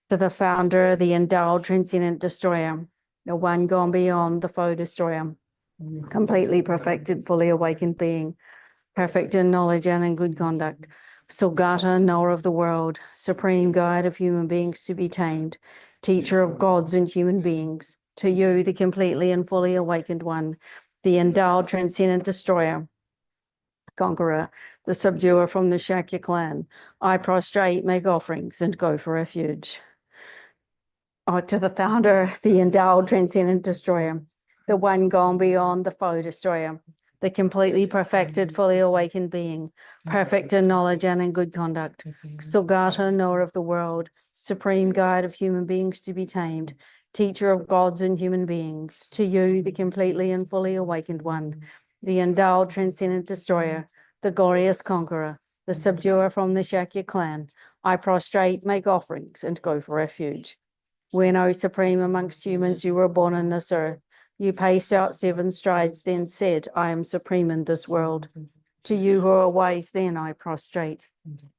To the founder, the endowed, transcendent destroyer, the one gone beyond the foe destroyer, completely perfected, fully awakened being, perfect in knowledge and in good conduct, Sulgata, knower of the world, supreme guide of human beings to be tamed, teacher of gods and human beings, to you, the completely and fully awakened one, the endowed, transcendent destroyer, conqueror, the subduer from the Shakya clan, I prostrate, make offerings, and go for refuge. To the founder, the endowed, transcendent destroyer, the one gone beyond the foe destroyer, the completely perfected, fully awakened being, perfect in knowledge and in good conduct, Sulgata, knower of the world, supreme guide of human beings to be tamed, teacher of gods and human beings, to you, the completely and fully awakened one, the endowed, transcendent destroyer, the glorious conqueror, the subduer from the Shakya clan, I prostrate, make offerings, and go for refuge. When, O supreme amongst humans, you were born in this earth, you paced out 7 strides, then said, I am supreme in this world. To you who are wise, then I prostrate.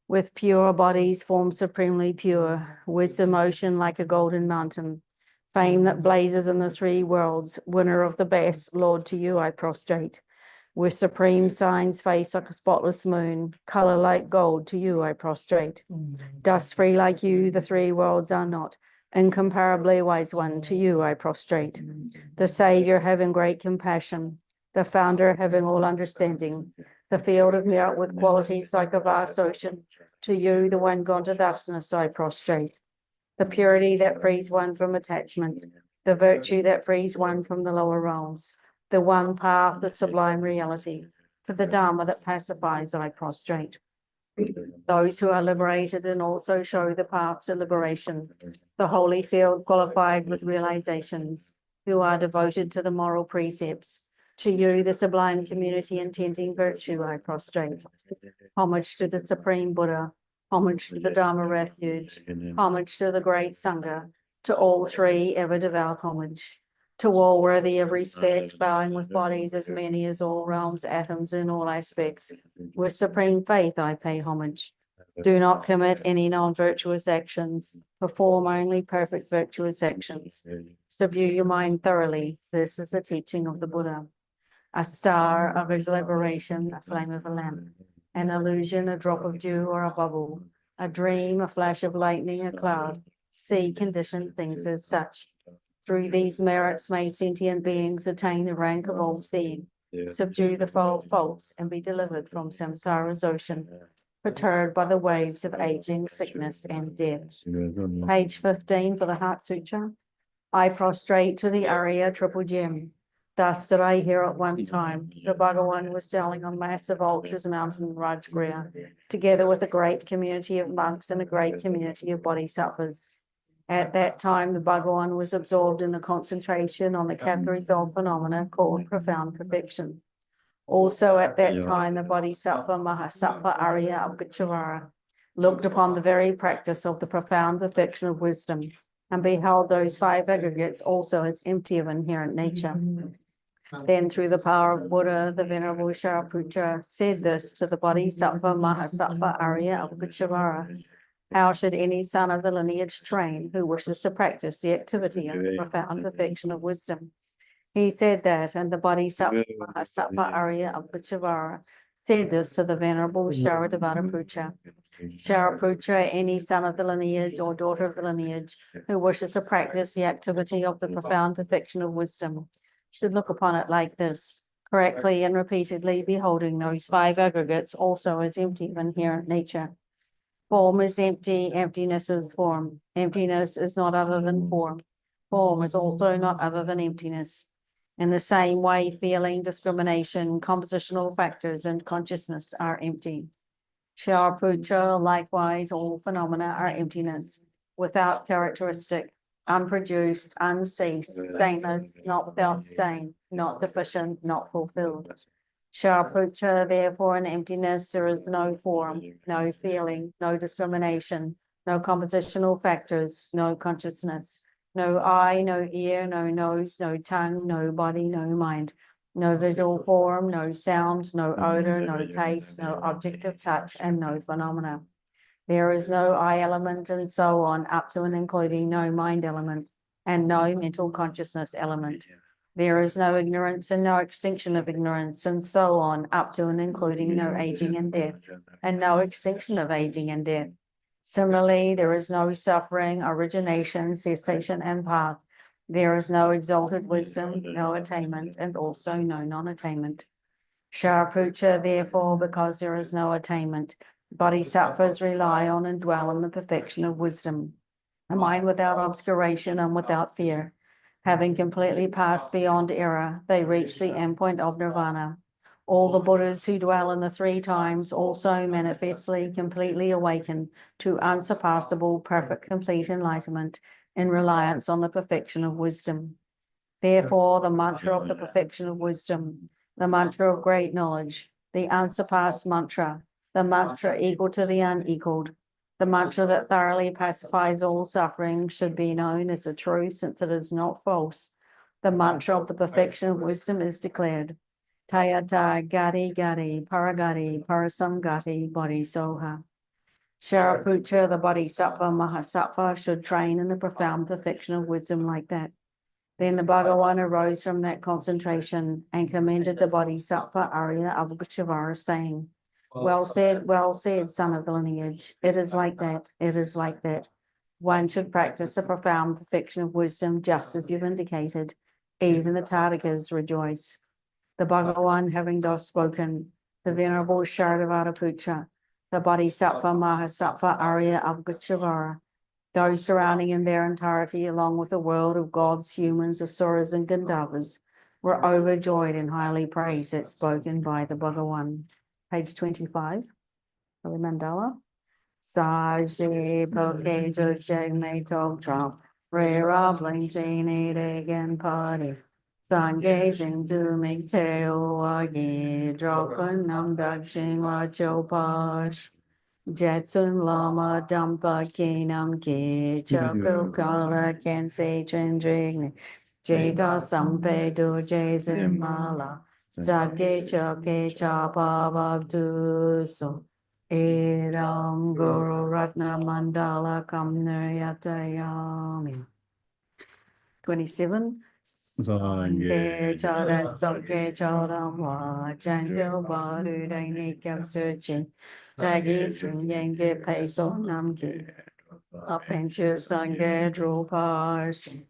With pure bodies formed supremely pure, wisdom ocean like a golden mountain, fame that blazes in the 3 worlds, winner of the best, Lord, to you I prostrate. With supreme signs, face like a spotless moon, color like gold, to you I prostrate. Dust free like you, the 3 worlds are not. Incomparably wise one, to you I prostrate. The Savior having great compassion, the Founder having all understanding, the field of merit with qualities like a vast ocean, to you, the one gone to thusness, I prostrate. The purity that frees one from attachment, the virtue that frees one from the lower realms, the one path, the sublime reality, to the Dharma that pacifies, I prostrate. Those who are liberated and also show the path to liberation, the holy field qualified with realizations, who are devoted to the moral precepts. To you, the sublime community intending virtue, I prostrate. Homage to the Supreme Buddha, homage to the Dharma refuge, homage to the great Sangha, to all 3 ever devout homage. To all worthy of respect, bowing with bodies as many as all realms, atoms in all aspects. With supreme faith I pay homage. Do not commit any non-virtuous actions. Perform only perfect virtuous actions. Subdue your mind thoroughly. This is the teaching of the Buddha. A star, a visual liberation, a flame of a lamp. An illusion, a drop of dew or a bubble. A dream, a flash of lightning, a cloud. See conditioned things as such. Through these merits may sentient beings attain the rank of all seeing, subdue the faults, and be delivered from samsara's ocean, perturbed by the waves of aging, sickness, and death. Page 15 for the Heart Sutra. I prostrate to the Arya Triple Gem. Thus did I hear at one time, the Bhagavan was dwelling on massive altars mountain in Rajgriha, together with a great community of monks and a great community of bodhisattvas. At that time, the Bhagavan was absorbed in the concentration on the categorized phenomena called profound perfection. Also at that time, the Bodhisattva Mahasattva Arya Abhigacharya looked upon the very practice of the profound perfection of wisdom and beheld those 5 aggregates also as empty of inherent nature. Then through the power of Buddha, the Venerable Shariputra said this to the Bodhisattva Mahasattva Arya Abhigacharya. How should any son of the lineage train who wishes to practice the activity of the profound perfection of wisdom? He said that, and the Bodhisattva Mahasattva Arya Abhigacharya said this to the Venerable Shariputra. Shariputra, any son of the lineage or daughter of the lineage who wishes to practice the activity of the profound perfection of wisdom should look upon it like this, correctly and repeatedly beholding those 5 aggregates also as empty of inherent nature. Form is empty, emptiness is form. Emptiness is not other than form. Form is also not other than emptiness. In the same way, feeling, discrimination, compositional factors, and consciousness are empty. Shariputra, likewise, all phenomena are emptiness, without characteristic, unproduced, unceased, stainless, not without stain, not deficient, not fulfilled. Shariputra, therefore, in emptiness there is no form, no feeling, no discrimination, no compositional factors, no consciousness, no eye, no ear, no nose, no tongue, no body, no mind, no visual form, no sound, no odor, no taste, no object of touch, and no phenomena. There is no I element and so on, up to and including no mind element and no mental consciousness element. There is no ignorance and no extinction of ignorance and so on, up to and including no aging and death and no extinction of aging and death. Similarly, there is no suffering, origination, cessation, and path. There is no exalted wisdom, no attainment, and also no non-attainment. Sharaputra, therefore, because there is no attainment, bodhisattvas rely on and dwell in the perfection of wisdom, a mind without obscuration and without fear. Having completely passed beyond error, they reach the endpoint of nirvana. All the Buddhas who dwell in the three times also manifestly completely awaken to unsurpassable, perfect, complete enlightenment in reliance on the perfection of wisdom. Therefore, the mantra of the perfection of wisdom, the mantra of great knowledge, the unsurpassed mantra, the mantra equal to the unequaled, the mantra that thoroughly pacifies all suffering should be known as the truth, since it is not false. The mantra of the perfection of wisdom is declared. Tayata Gati Gati Paragati Parasamgati Bodhisoha. Sharaputra, the Bodhisattva Mahasattva, should train in the profound perfection of wisdom like that. Then the Bhagawan arose from that concentration and commended the Bodhisattva Arya Avalokiteshvara, saying, well said, son of the lineage. It is like that, it is like that. One should practice the profound perfection of wisdom, just as you've indicated. Even the Tadikas rejoice. The Bhagawan, having thus spoken, the Venerable Sharadvaraputra, the Bodhisattva Mahasattva Arya Avalokiteshvara, those surrounding in their entirety, along with the world of gods, humans, asuras, and Gandharvas, were overjoyed and highly praised that spoken by the Bhagawan. Page 25, of the mandala. Saji poke jujeg me tok trump, re ra bling jini degen party. Sange jing du ming teo agi, drokun nam dak shing la cho pash. Jetsun lama dampa kinam ki, choko kala ken se chendrigne, jeta sampe du jezin mala. Sake choke chapa bhavdu so Edam Guru Ratna Mandala Kamnayatayami. 27. Sange Charan Sange Charan Wa Janjo Baru Dani Kam Searching Dagi Yenge Peso Namki Apenchu Sange Drupashi.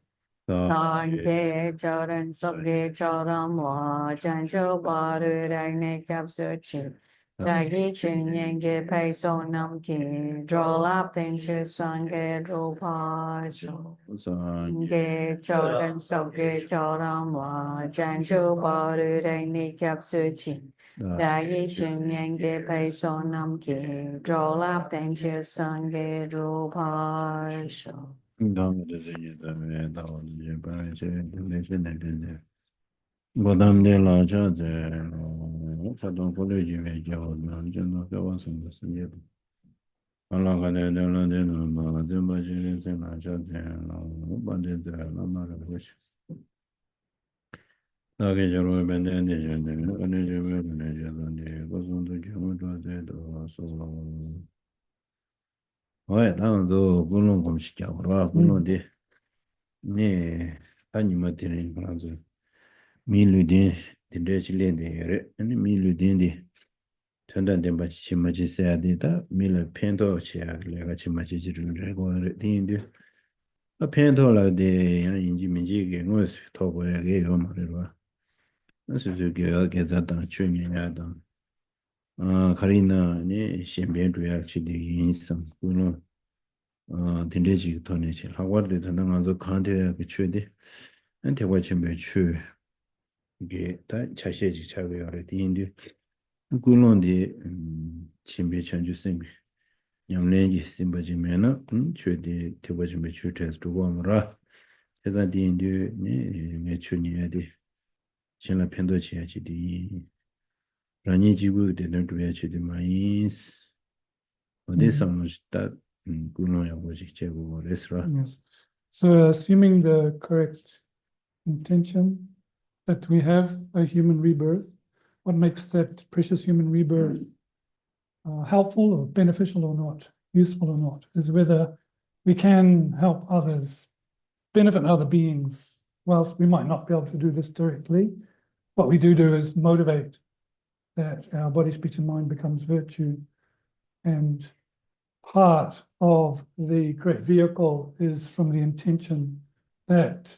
Sange Charan Sange Charan Wa Janjo Baru Dani Kam Searching Dagi Yenge Peso Namki Drola Penchu Sange Drupashi. Sange Charan Sange Charan Wa Janjo Baru Dani Kam Searching Dagi Yenge Peso Namki Drola Penchu Sange Drupashi. Bodam de la Jade, Sadon College, Alagade de la Deno, Zimbaji, Zena Jade, Bandit, Lamar of Wish. Nagajaro Bendende, Energy, goes on to Jumud, so. Oh, down though, Gulum from Shikara, Gulonde, ne, Animatin, Brazil. Miludin, the Dutch lady, and Miludin, turned out the Bachimachi said that Miller Pento, she had like a Chimachi regular thing. A Pento like the Injimiji was top where I gave him. This is a girl gets that done, chewing Adam. Karina, she made actually in some, Tindaji Tonic. How what did another country trade and to watch him be true. Get that Chashi Chavi already in the Gulondi Chimbe Chanju Sing. Young lady Simbajimena, trade to watch him be true test to Wamra. As I did do nature near the China Pendochi HD. Ranijibu did not reach the mines. For this summer that Guloya was a restaurant. Yes. So assuming the correct intention that we have a human rebirth, what makes that precious human rebirth helpful or beneficial or not? useful or not, is whether we can help others, benefit other beings, whilst we might not be able to do this directly. What we do is motivate that our body, speech, and mind becomes virtue. And part of the great vehicle is from the intention that,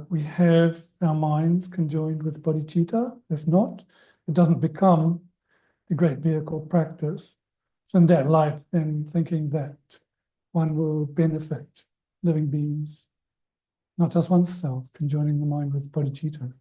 we have our minds conjoined with bodhicitta. If not, it doesn't become the great vehicle practice. So in that light, then thinking that one will benefit living beings, not just oneself, conjoining the mind with bodhicitta.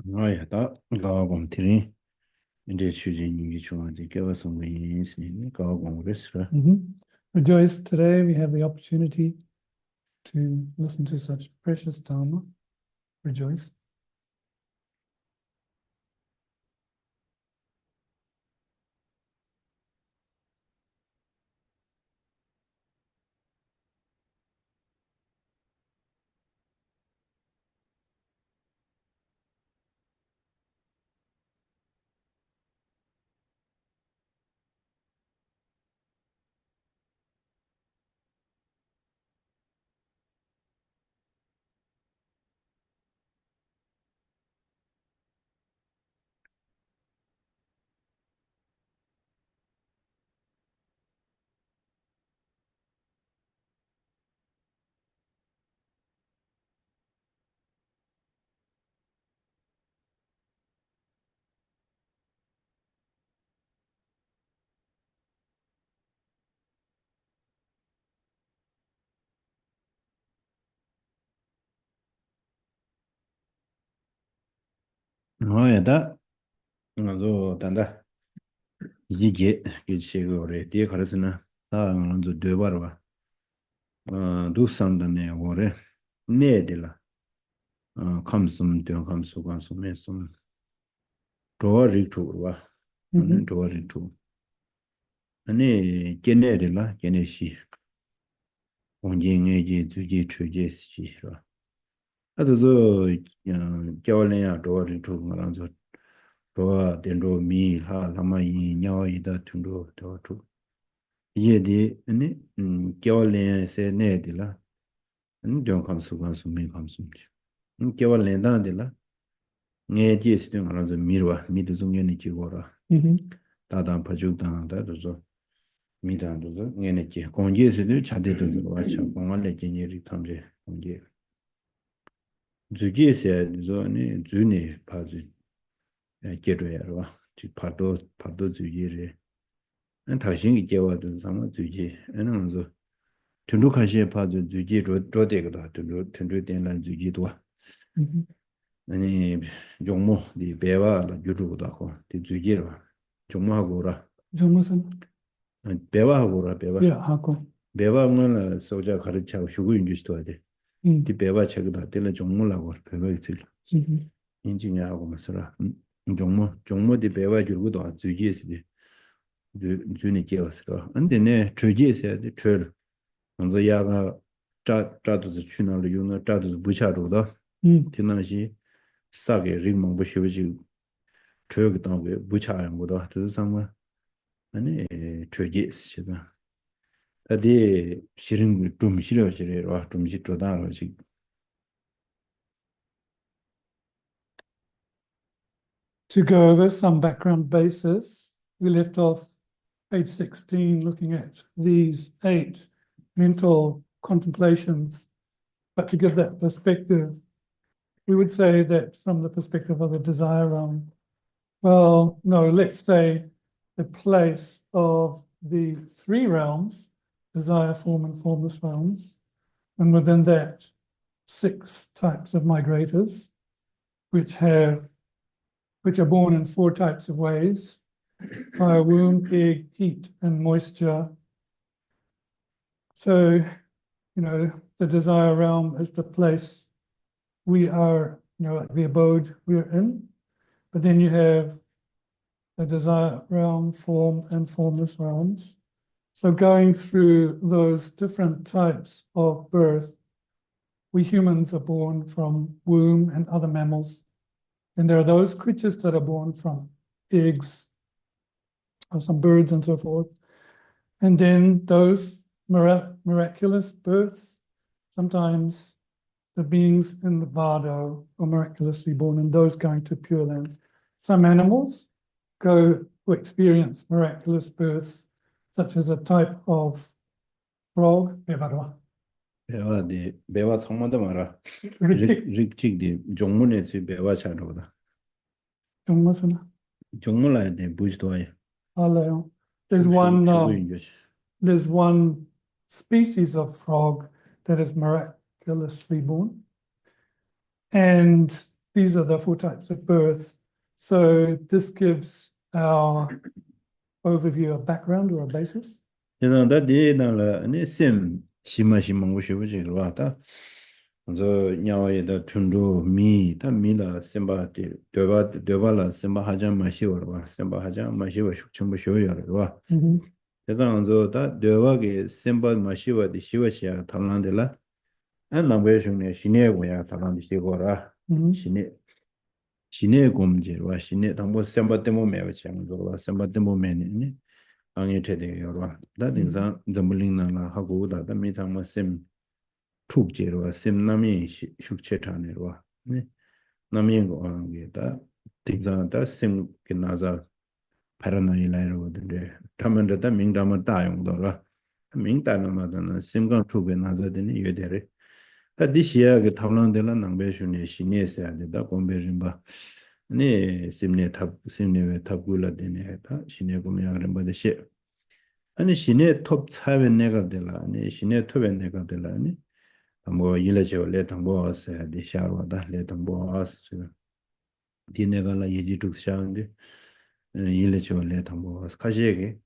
Ngāya tā gāwa gōng tīrī, ndē chūjī nīngi chūwa dī gyāwa sōngu yīnsi nī gāwa gōng rēs rā. Rejoice, today we have the opportunity to listen to such precious Dharma. Rejoice. Ngāya tā ngā zō tāndā yī gē gē chē gō rē, tē khā rā sī na tā ngā zō dē bā rā bā, dū sāng dā nē gō rē, nē dē lā, kham sūm, tēng kham sū, kham sū, mē sūm, dōwa rīk chū rā bā, dōwa rīk chū. Nē gē nē dē lā, gē nē shī, gōng jē ngē jē, dzū jē, chū jē sī jī rā. Ātā zō gyāwa lē yā dōwa rīk chū ngā rā zō, dōwa dēn rō mī, lā, lā mā yī, nyā wā yī dā tūng rō, dōwa chū. Yē dī, gyāwa lē yā sē nē dī lā, dōng kham sū, mē kham sū. Gyāwa lē dā dī lā, ngē jē sī tūng ngā rā zō mī rwa, mī tū zō ngē nē jī gō rā. Tā tāng pā chūk tāng tā tū zō, mī tāng tū zō ngē nē jī. Gōng jē sī tū chā tē tū zō wā chā, gōng wā lē jē nyē rī tāng jē, gōng jē. Dzū jē sē dī zō, dzū nē pā zū jē rō yā rwa, pā tō dzū jē rē. Tā shīng jē wā tū sā mā dzū jē, ngā zō, tū rū khā shē pā zū jē rō tē kā tā, tū rū tēn lā dzū jē tuwa. Jōngmō dī bēwā lā jū rū tā kō, dī dzū jē rwa. Jōngmō hā gō rā. Jōngmō san? Bēwā hā gō rā, bēwā. Yeah, hā gō. Bēwā ngā lā sō chā khā rī chā wā shū gu yun jū shi tuwa dī. Dī bēwā chā kā tā, dī lā jōngmō lā gō rā, bēwā yī tsī lā. Yīn chī ngā hā gō mā sā rā. Jōngmō dī bēwā jū rū tuwa dzū jē sī dī, dzū nī jē wā sā rā. An dī nē, chū jē sī dī, chū rā. Ngā zā yā gā chā tu sā chū nā rā yu ngā chā tu sā bū chā rū dā. Tī nā shī sā kē rīg māng bā shī bā chī chū kā tā bū chā yā ngō dā. Tu sā sā ngā chū jē sī dā. 다디 싫은 좀 싫어지래요. 좀 싫어다. To go over some background basis, we left off page 16 looking at these 8 mental contemplations. But to give that perspective, we would say that from the perspective of the desire realm, well, no, let's say the place of the 3 realms, desire, form, and formless realms, and within that, 6 types of migrators, which are born in 4 types of ways: fire, womb, egg, heat, and moisture. So, the desire realm is the place we are, like the abode we're in. But then you have the desire realm, form, and formless realms. So going through those different types of birth, we humans are born from womb and other mammals. And there are those creatures that are born from eggs, or some birds and so forth. And then those miraculous births, sometimes the beings in the bardo are miraculously born, and those going to Pure Lands. Some animals go or experience miraculous births, such as a type of frog, bebarwa. 배와 성만도 말아. 릭직디 종문에서 배와 차로다. 정말서나. 종문라야 돼 부지도야. Aleo. There's one species of frog that is miraculously born. And these are the 4 types of births. So this gives our overview, a background or a basis. 그래서 다디나라 아니 심 심마심만 오시부지로 왔다. 먼저 냐와에다 툰도 미다 미라 셈바티 되바라 셈바 하자 마시오로 와 셈바 하자 마시오 숙청부 쇼요로 와. 그래서 먼저 다 되바게 셈바 마시오디 시와시야 탈란데라 안 남베중네 시내고야 탈란디 시고라. 시내 곰제로 시내 당보 셈바 때문에 매워지는 거로 셈바 때문에 angye tede yorwa da dinsa zambuling na hago da da me chang ma sim thuk je ro sim nami shuk che tha ne ro ne nami go angye da dinsa da sim ke na za parana ilai ro de taman da ming da ma da yong do ro ming da na ma da na sim gang thuk be na za de ne ye de re da di xia ge tawlang de la nang be shu ne shi ne sa de da gom be rin ba ne simne we tab gu la de ne ta shine gum ya ren ba de she 아니 시내 톱 차에 내가 될라 아니 시내 톱에 내가 될라 아니 뭐 일레죠 레 당보 왔어야 돼 샤로다 레 당보 왔어 디네가라 예지뚝 샤인데 일레죠 레 당보 왔어 가시에게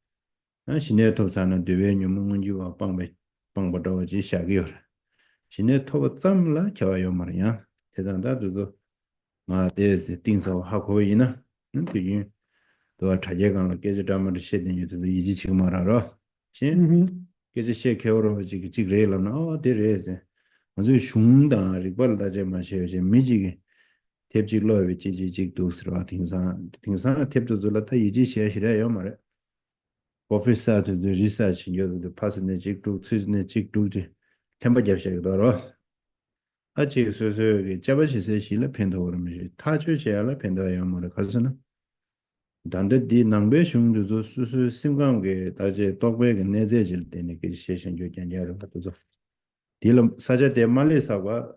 시내 톱 사는 되게 유명문지와 빵버더지 샤기요 시내 톱 짬라 겨요 말이야 대단다도 마 데스 띵서 하고 있나 되게 또 자제강을 깨져담을 시든 유도 이지 지금 말하러 신 그래서 시 개월로 지금 지그래라나 데레세 아주 슝다 리벌다 제 마셔지 미지게 탭직로 지지직 도스로 팅산 탭도들라 타 이지 시야시라요 말에 오피스한테 리서치 요도 파스네 직도 스즈네 직도지 템버 잡셔도로 아직 소소하게 잡아시세 실을 펜도르미 타주셔야 펜도야 뭐를 가서는 단데 디 남베 슝도 수수 심강게 다제 똑베게 내제질 때네 그 세션 조견야로 가도서 딜럼 사제데 말레사가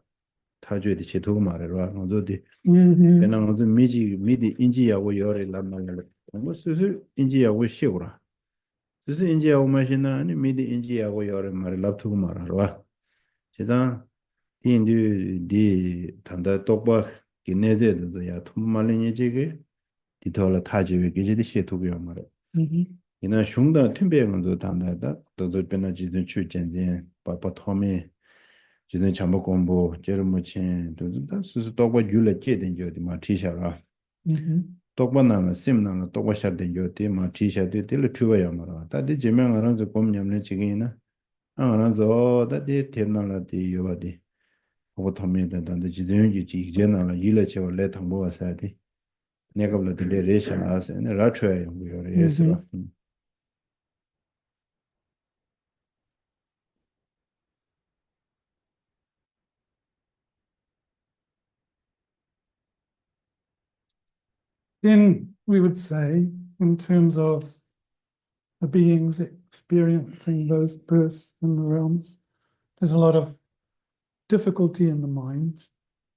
타주에디 제도고 말해라 먼저디 그냥 먼저 미디 인지하고 열을 남나를 뭐 수수 인지하고 쉬고라 수수 인지하고 마시나 아니 미디 인지하고 열을 말을 납두고 말하라 제가 디 단다 똑바 기내제도 야 톰말리니 제게 디토라 타지베 기지디 시토고요 말에 이나 슝다 팀베면도 단다다 도저 베나지든 추젠제 바바토메 지든 참고 공부 제르모친 도다 수수 똑바 줄레 제된 저디 마 티샤라 똑바나나 심나나 똑바 샤된 저디 마 티샤데 딜 추와요 말아 다디 제명 알아서 곰냠네 지기나 알아서 다디 테나라디 요바디 오토메데 단데 지든 지지 제나라 일레체와 레탕보와 사디 내가 불렀던 레이션 아세네 라트에 우리가 예스로 Then we would say, in terms of the beings experiencing those births in the realms, there's a lot of difficulty in the mind.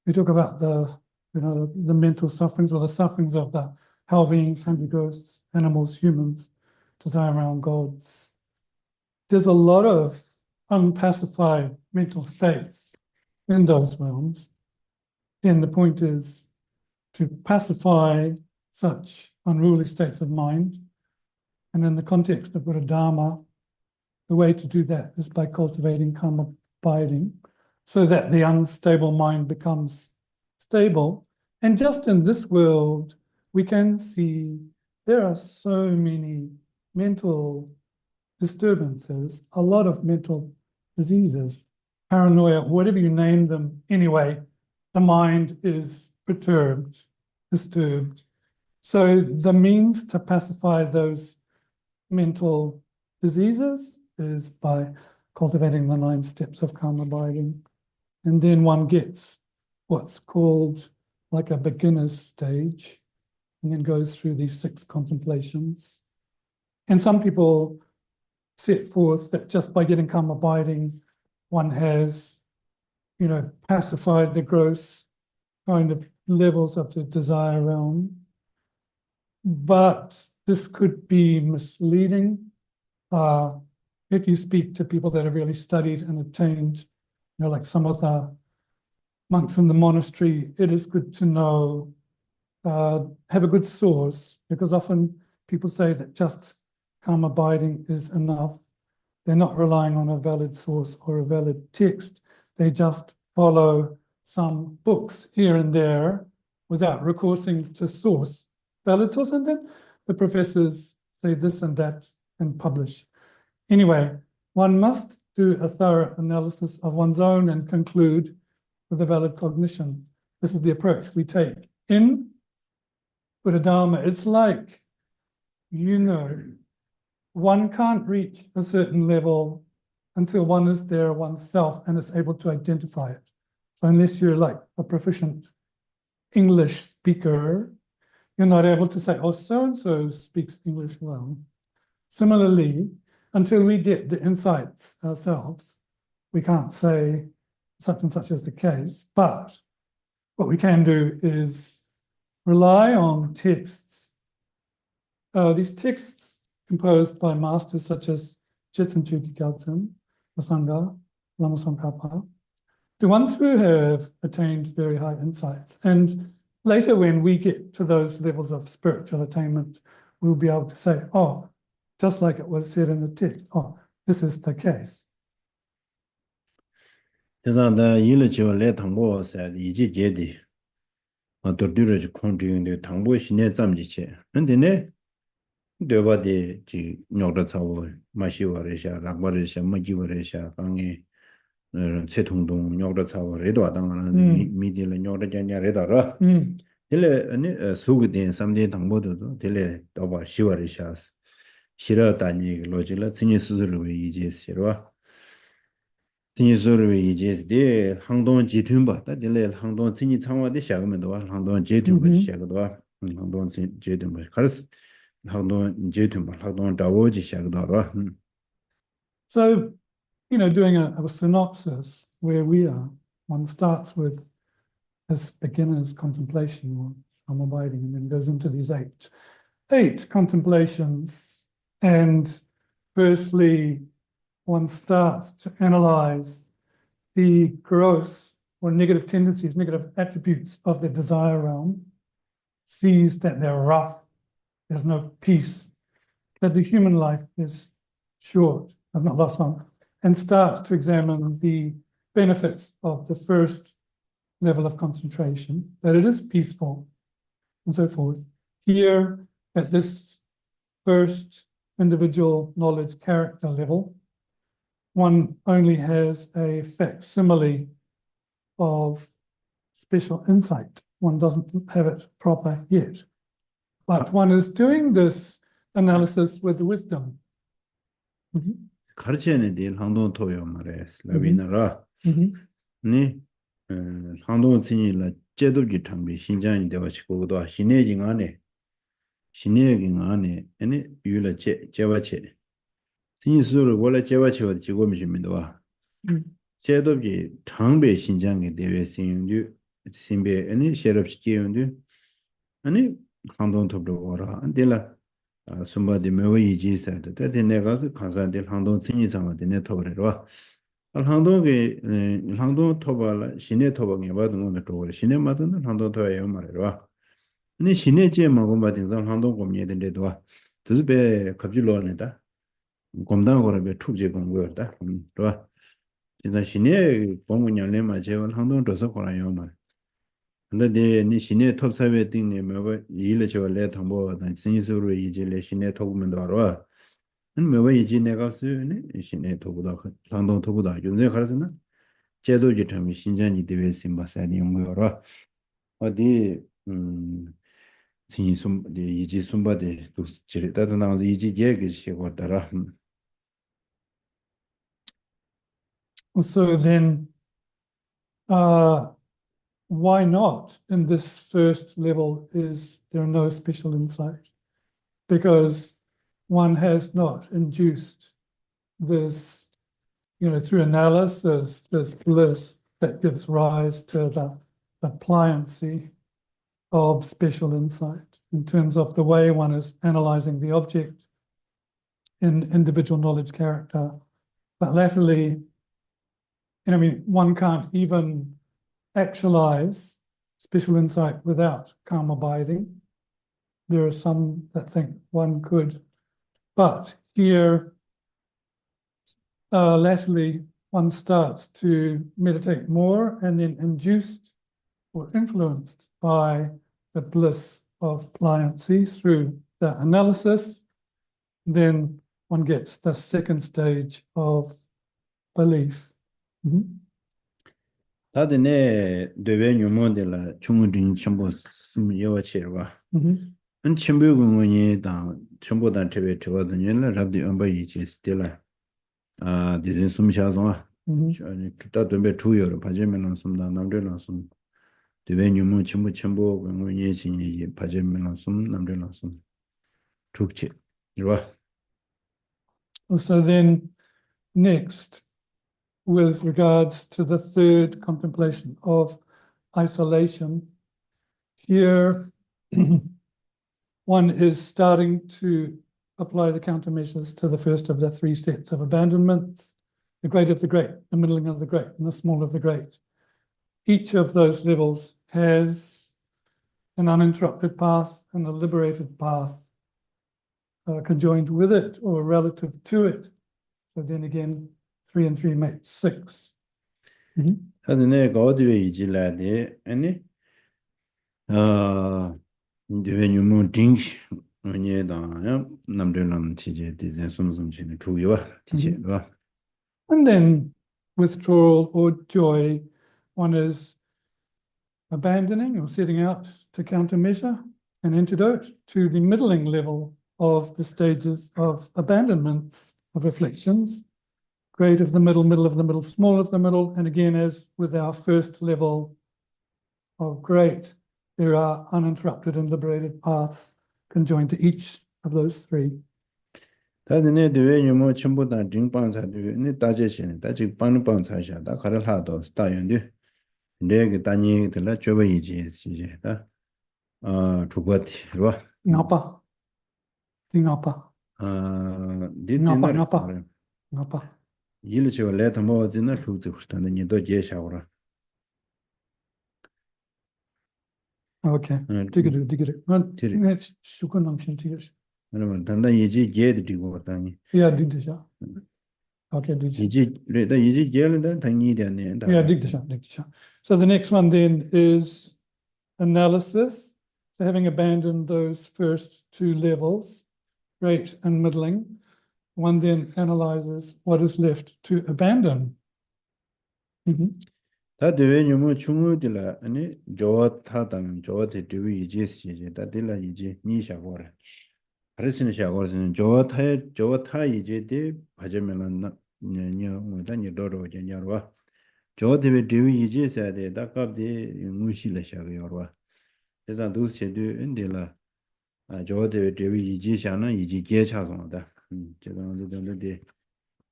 We talk about the mental sufferings or the sufferings of the hell beings, hungry ghosts, animals, humans, desire around gods. There's a lot of unpacified mental states in those realms. Then the point is to pacify such unruly states of mind. And in the context of Buddha Dharma, the way to do that is by cultivating karma abiding, so that the unstable mind becomes stable. And just in this world, we can see there are so many mental disturbances, a lot of mental diseases, paranoia, whatever you name them. Anyway, the mind is perturbed, disturbed. So the means to pacify those mental diseases is by cultivating the 9 steps of karma abiding. And then one gets what's called like a beginner's stage, and then goes through these 6 contemplations. And some people set forth that just by getting karma abiding, one has, pacified the gross kind of levels of the desire realm. But this could be misleading. If you speak to people that have really studied and attained, like some of the monks in the monastery, it is good to know, have a good source, because often people say that just karma abiding is enough. They're not relying on a valid source or a valid text. They just follow some books here and there without recoursing to source, valid source, and then the professors say this and that and publish. Anyway, one must do a thorough analysis of one's own and conclude with a valid cognition. This is the approach we take. In Buddha Dharma, it's like, one can't reach a certain level until one is there oneself and is able to identify it. So unless you're like a proficient English speaker, you're not able to say, oh, so-and-so speaks English well. Similarly, until we get the insights ourselves, we can't say such and such is the case. But what we can do is rely on texts. These texts composed by masters such as Jitsen Chuki Gyaltsen, the Sangha, Lama Tsongkhapa, the ones who have attained very high insights. And later, when we get to those levels of spiritual attainment, we'll be able to say, oh, just like it was said in the text, oh, this is the case. 대상다 일을 내 당보 살 이지 제디 어도르르 콘디인데 당보 신의 잠지체 근데네 되바디 지 녀다 차고 마시와르샤 락바르샤 마지와르샤 강에 세통동 녀다 차고 레도 아당하는 미디를 녀다 냐냐레다라 딜레 아니 수그된 삼대 당보도 딜레 도바 시와르샤 싫어다니 로질라 진이 수술을 이제 싫어 진이소르 이제 항동 지튼바 다딜레 항동 진이 창화데 샤그면도 항동 제튼바 샤그도 항동 제튼바 가르스 항동 제튼바 항동 다워지 샤그도라. So, doing a synopsis where we are, one starts with this beginner's contemplation or karma abiding, and then goes into these eight contemplations. And firstly, one starts to analyze the gross or negative tendencies, negative attributes of the desire realm, sees that they're rough, there's no peace, that the human life is short, does not last long, and starts to examine the benefits of the first level of concentration, that it is peaceful, and so forth. Here, at this first individual knowledge character level, one only has a facsimile of special insight. One doesn't have it proper yet. But one is doing this analysis with wisdom. 가르치는 데 항동 토요 말에 라비나라 네 항동 진이라 제도기 탐비 신장이 되어 가지고도 신내징 안에 신내기 안에 아니 유라 제와체 진수를 원래 제와체와 지고미십니다 와 제도비 장배 신장의 대외 신유 신배 아니 셰럽시키운데 아니 항동 톱도 와라 안딜라 숨바디 메웨이지 사이드 대대 내가 그 간산데 항동 신이상한테 내 톱으로 항동게 항동 톱발 신내 톱방에 받은 거 또 신내 맞는 항동 톱에 말이야 아니 신내제 먹은 받은 항동 고민이 된데도 와 드베 갑질로는다 공단 거를 투제 공부였다 또 진짜 신내 공부년에 맞아요 항동 도서 거라요 말 근데 네 신내 톱 사회 등네 뭐 일을 저 통보 단 신수로 이제 신내 톱면 알아 뭐 이제 내가 쓰네 신내 톱보다 항동 톱보다 연세 가르스나 제도지 탐이 신전이 되게 심바사니 용거라 어디 신숨 이지 숨바데 또 지르다다 나서 이지 얘기 시고더라 So then, why not in this first level is there no special insight? Because one has not induced this, through analysis, this bliss that gives rise to the pliancy of special insight in terms of the way one is analyzing the object in individual knowledge character. But latterly, one can't even actualize special insight without calm abiding. There are some that think one could, but here, latterly, one starts to meditate more and then induced or influenced by the bliss of pliancy through the analysis. Then one gets the second stage of belief. 다들 되게 뉴몬데라 중문진 첨부 여와치와 은 첨부 공원이 다 첨부단 TV 되거든요. 랍디 엄바이 스텔라 디진 숨샤송아 아니 다 돈베 투여로 바제면은 숨다 남들은 숨 되게 뉴몬 첨부 공원이 진이 바제면은 숨 남들은 숨 tukchi 이와 So then next, with regards to the third contemplation of isolation, here one is starting to apply the countermeasures to the first of the three sets of abandonments, the great of the great, the middling of the great, and the small of the great. Each of those levels has an uninterrupted path and a liberated path conjoined with it or relative to it. So then again, 3 and 3 make 6. 다들 어디에 이질라데 아니 되게 뉴몬 딩시 아니다야 남들은 지제 디제 숨숨치는 투여와 티체와 And then withdrawal or joy, one is abandoning or setting out to countermeasure an antidote to the middling level of the stages of abandonments of afflictions, great of the middle, middle of the middle, small of the middle. And again, as with our first level of great, there are uninterrupted and liberated paths conjoined to each of those three. 다들 되게 뉴몬 전부 다 딩방사들 네 다제시네 다지 방방사샤 다 가를 하도 스타연데 내게 다니들라 줘버이지 이제다 두바티와 Ngapa. Ngapa. 디티너 Ngapa. 일치와 레터모지나 투즈스탄데 니도 제샤오라 Okay. Digger. Shukunamshin tigers. 그러면 단단 이지 제드 디고 왔다니 Yeah, digdisha. Okay, digdisha. 이지 레다 이지 제르다 당니되네 Yeah, digdisha. So the next one then is analysis. So having abandoned those first two levels, great and middling, one then analyzes what is left to abandon. 다들 뭐 중어들라 아니 조타당 조한테 되게 이제시제 다들라 이제 니샤고라 그래서는 샤고르는 조타 이제데 바제면은 녀녀 뭐다니 도로제 녀와 조데베 되게 이제사데 다갑데 무실샤고요와 그래서 도스체도 인데라 저거 대비 이지 샤나 이지 계차송다. 저도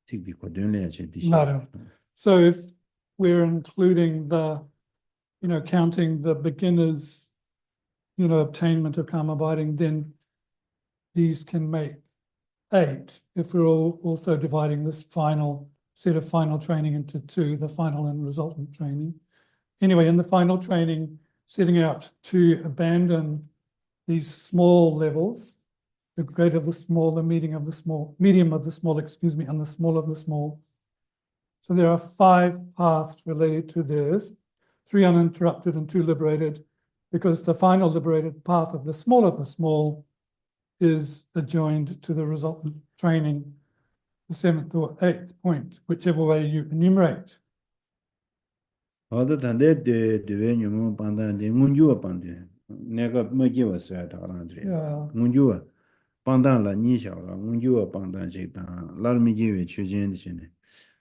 특히 고든래야 제디시. No. So if we're including the, counting the beginners, obtainment of karma abiding, then these can make 8 if we're also dividing this final set of final training into 2, the final and resultant training. Anyway, in the final training, setting out to abandon these small levels, the great of the small, the medium of the small, and the small of the small. So there are 5 paths related to this, 3 uninterrupted and 2 liberated, because the final liberated path of the small is adjoined to the resultant training, the 7th or 8th point, whichever way you enumerate. 단데 되게 좀 반단데 문주와 반데 내가 뭐지 왔어야 다라는데 Yeah. 문주와 반단라 니샤라 문주와 반단지다 라르미지에 추진되시네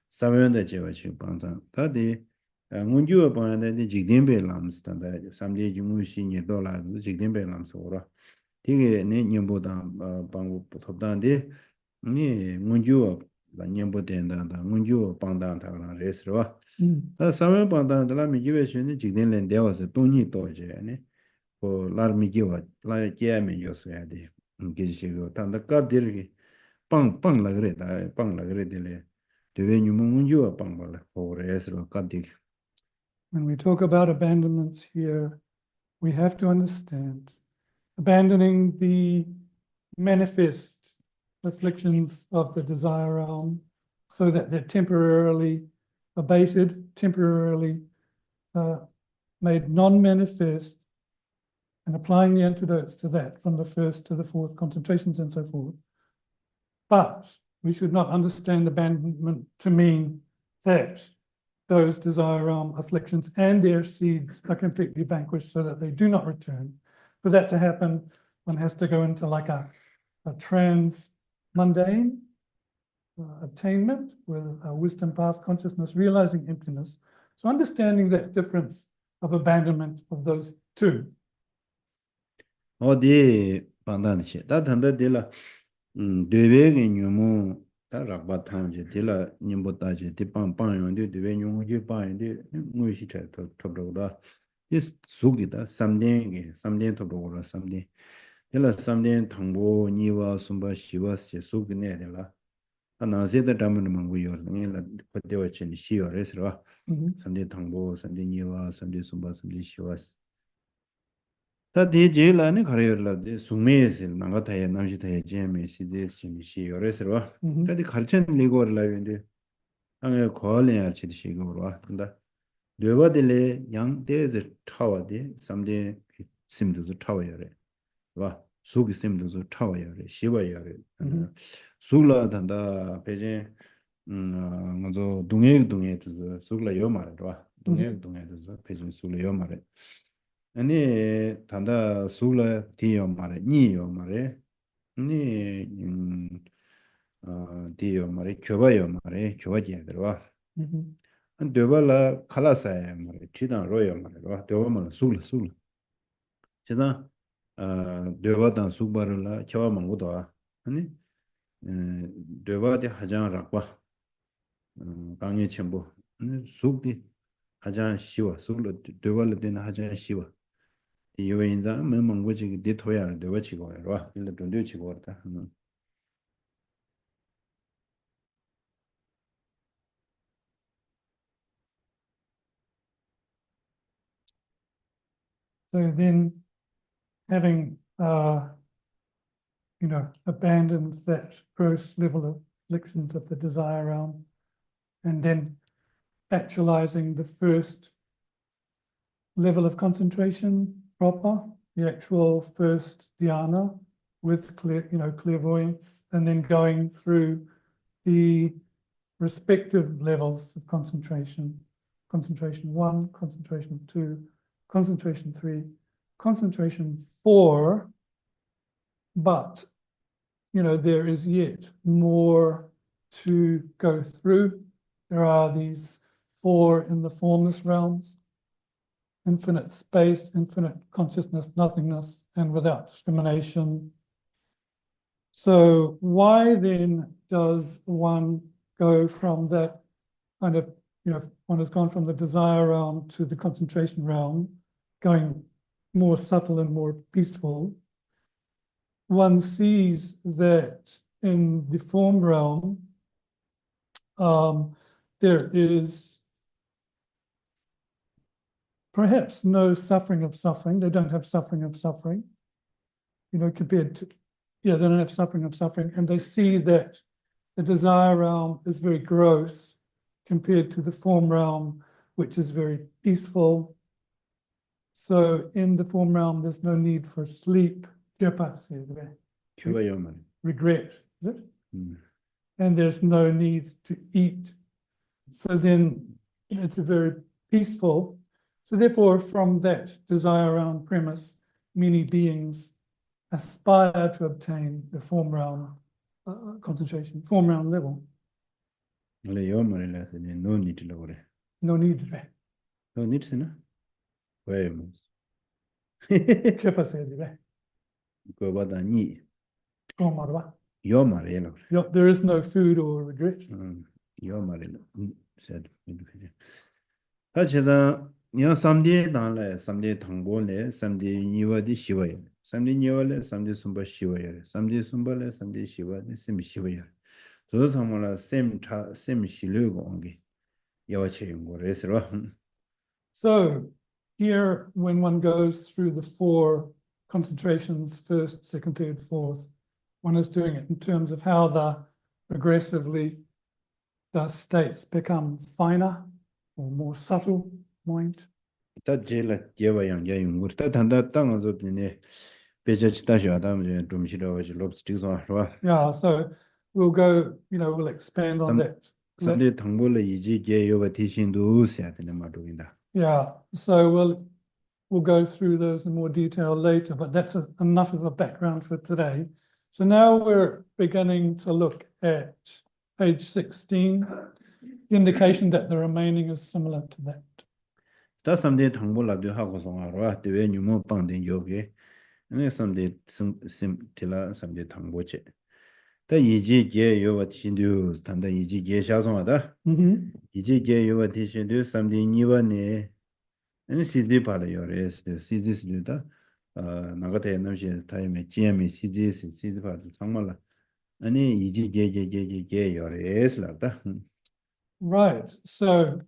사회의 제와 지 반단 다디 문주와 반단데 직된배 람스탄다 삼제 중무신이 돌아 직된배 람스오라 되게 내 님보다 방법 섭단데 니 문주와 년보된다 문주와 반단다라 레스와 사회 반단들라 미지외신이 직된len 되어서 돈이 또제네 그 라미지와 라제면 요소야 돼 게시고 단다까들이 빵빵라 그래다 빵라 그래들래 되वे뉴 문주와 빵발라 오레스로 까디. When we talk about abandonments here, we have to understand abandoning the manifest afflictions of the desire realm so that they're temporarily abated, temporarily made non-manifest, and applying the antidotes to that from the 1st to the 4th concentrations and so forth. But we should not understand abandonment to mean that those desire realm afflictions and their seeds are completely vanquished so that they do not return. For that to happen, one has to go into like a trans-mundane attainment with a wisdom path consciousness, realizing emptiness. So understanding that difference of abandonment of those 2. 어디 반단시 다단다 데라 되베게 뉴모 다락바 탐제 데라 님보다제 디빵빵용데 되베뉴무지 빠인데 무시차 톱도다 이 수기다 삼den게 삼den 톱도라 삼den 데라 삼den 당보 니와 숨바 시와스 수기네 데라 하나세다 담는 망고요 내가 그때와 친 시어레스라 삼den 당보 삼den 니와 삼den 숨바 삼den 시와스 다디제라네 가려라데 수메실 나가타에 남시타에 제메시데 시요레스로 다디 가르친 리고르라인데 당에 거래야 치시고로 한다 뇌바들레 양대즈 타와데 삼데 심도즈 타와야래 와 수기 심도즈 타와야래 시바야래 수라 단다 베제 먼저 동해도 수라 요 말이라 동해도 베제 수라 요 말에 아니 단다 수라 디요 말에 니요 말에 니 디요 말에 교바요 말에 교바지에 들어와 안 되발라 칼라사야 말에 지단 로요 말에 되오만 수라 지단 되바단 수바르라 교바만 고도와 아니 되바디 하장 락바 강의 첨부 수비 하장 시와 수라 되발라 되는 하장 시와 이외인자 뭐뭐지 디토야 되어 치고요. 일도 돈도 치고다. So then having abandoned that gross level of afflictions of the desire realm, and then actualizing the first level of concentration proper, the actual first dhyana with clairvoyance, and then going through the respective levels of concentration 1, concentration 2, concentration 3, concentration 4, but there is yet more to go through. There are these 4 in the formless realms, infinite space, infinite consciousness, nothingness, and without discrimination. So why then does one go from that kind of, one has gone from the desire realm to the concentration realm, going more subtle and more peaceful? One sees that in the form realm, there is perhaps no suffering of suffering. They don't have suffering of suffering, compared to, they don't have suffering of suffering. And they see that the desire realm is very gross compared to the form realm, which is very peaceful. So in the form realm, there's no need for sleep. Regret, is it? And there's no need to eat. So then it's a very peaceful. So therefore, from that desire round premise, many beings aspire to obtain the form realm concentration, form realm level. No need to lower. No need. No need to know. Where go about the knee. Your Marino. There is no food or regret. Your Marino said. Such as someday down someday Tangole, someday Niva di Shiva, someday Nivale, someday Sumba Shiva, someday Sumbale, someday Shiva, the same Shiva. So some same Shilugo only. Yawachi or Resra. So here, when one goes through the four concentrations, first, second, third, fourth, one is doing it in terms of how progressively the states become finer or more subtle mind. That jail Java Yang would that and that tongue of the Pejach Adam, Dumshiro, lobsters on. Yeah, so we'll go, we'll expand on that. Sunday Tangola, EG, over teaching to set in the Maduinda. Yeah, so we'll go through those in more detail later, but that's enough of a background for today. So now we're beginning to look at page 16, the indication that the remaining is similar to that. That's someday Tangola do have on the way you more bounding yogi, and then someday Tilla, someday Tangoche. The EG, you were teaching to stand the EG Shazonada. EG, you were teaching to something new ne. And CZ part of your is the CZ Luda, Nagate Notion time, GM, CZ part of Samala. Any EG, your is like that. Right, so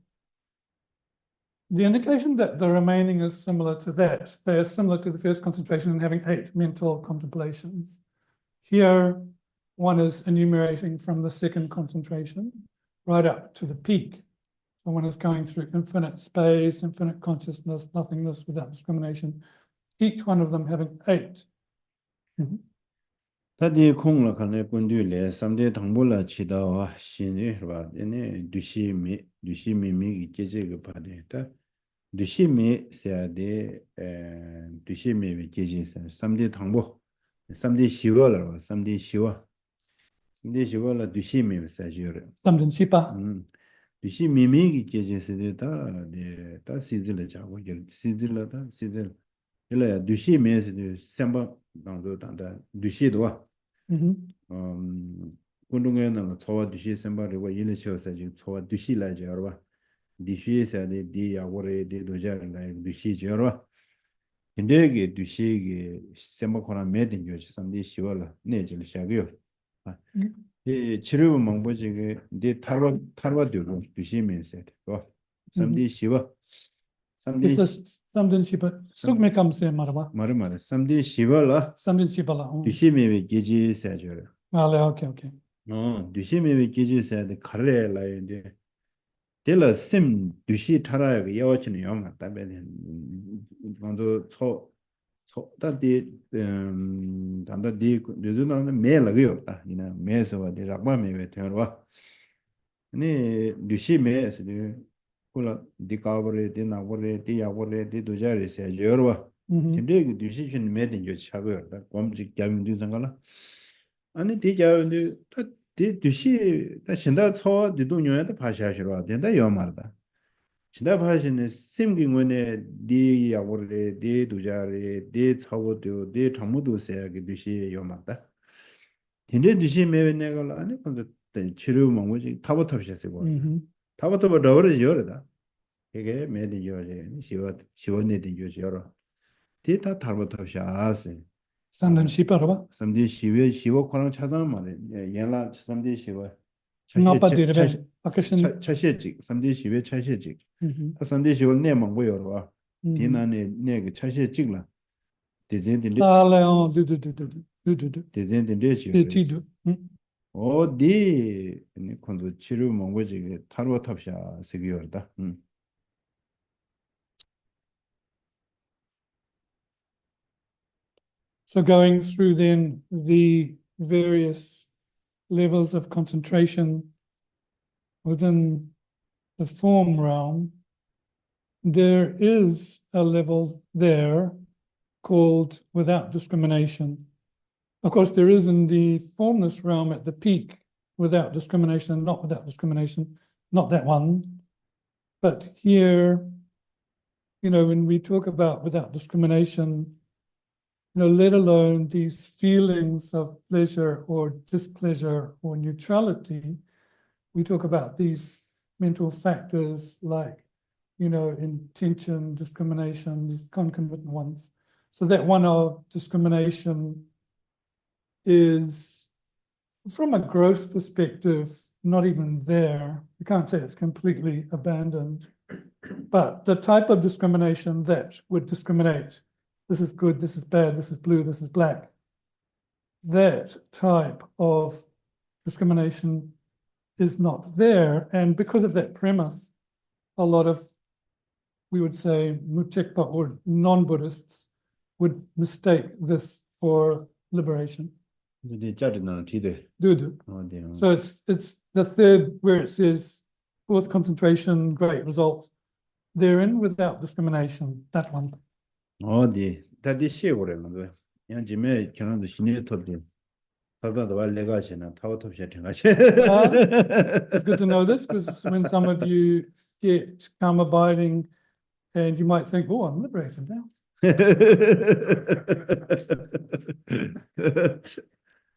the indication that the remaining is similar to that, they're similar to the first concentration and having 8 mental contemplations. Here, one is enumerating from the second concentration right up to the peak. So one is going through infinite space, infinite consciousness, nothingness without discrimination, each one of them having 8. Tadi Kongla can Kundule, someday Tambola Chida, Shini, any Dushi me, Gijig party. Dushi me, said the Dushi me, Gijis, someday Tambo, someday Shiva, someday Shiva. Someday Shiva, Dushi me, says you. Something Shipa. Dushi Mimi Gijis, the Sizilla Jago, Sizilla, Sizil. Dushi me, the Samba, Dushi doa. Kundungan Towa Dushi somebody were Yellow said you Towa Dushi la Jarva. Dushi said the Aware de Doja like Dushi Jarva. Indegi Dushi Semacona made in you some dish Shivala, Nature Shagio. Chiru Mamboji de Tarwa Dugo, Dushi me said. Some dish Shiva. Something Shipa. Sugme comes in Marava. Marimara, some dish Shivala. Something Shipala. Dushi me Gigi Sajura. Okay. No, Dushi me Gigi said the Kare like the Dilla Sim Dushi Tara Yawachin Yama Tabet so that did under the mail of you, mess over the Rabame with her. Dushi may do Pula discovery, dinner, the Aware, the Dujari says Yorwa. Today, decision made in your shower, that Wamji Gavin Duzangala. And it did you see that she that's all the Dunya at the Pasha, then the Yomarda. 진짜 봐시네 심경원에 네 야고래 네 두자래 네 차고도 네 정모도 세야게 두시 요마다 근데 두시 매매 내가 아니 근데 치료 먹고지 타버탑시했어 뭐 Mhm. 타버탑 러버지 열다 이게 매디 요제 시원내디 요제 열어 데이터 타버탑시아세 Sandan Shiparaba. 삼디 시워 코랑 찾아 말에 연락 삼디 시워 Ngapa direbe. Akashin. 차시직 삼디 시외 차시직 Mhm. 다 삼디 시워 내만 거여와 Mhm. 디나네 내가 차시직라 디젠딘데 Leon, do. 디젠딘데 De 지어레스 tidu. 어디 네 콘도 치료 먹고지 타로 탑샤 세기어다 So going through then the various levels of concentration within the form realm, there is a level there called without discrimination. Of course, there is in the formless realm at the peak without discrimination, not without discrimination, not that one. But here, when we talk about without discrimination, let alone these feelings of pleasure or displeasure or neutrality, we talk about these mental factors like, intention, discrimination, these concomitant ones. So that one of discrimination is, from a gross perspective, not even there. You can't say it's completely abandoned. But the type of discrimination that would discriminate, this is good, this is bad, this is blue, this is black, that type of discrimination is not there. And because of that premise, a lot of, we would say, Muchekpa or non-Buddhists would mistake this for liberation. 근데 짜증나는 뒤돼 Do. 어디요 So it's the third where it says fourth concentration, great result. Therein without discrimination, that one. 어디 다디 시고래는 거 그냥 지메 견한도 신이 톱디 다다도 말레가시나 타워톱시 같이 It's good to know this because when some of you get calm abiding and you might think, oh, I'm liberated now.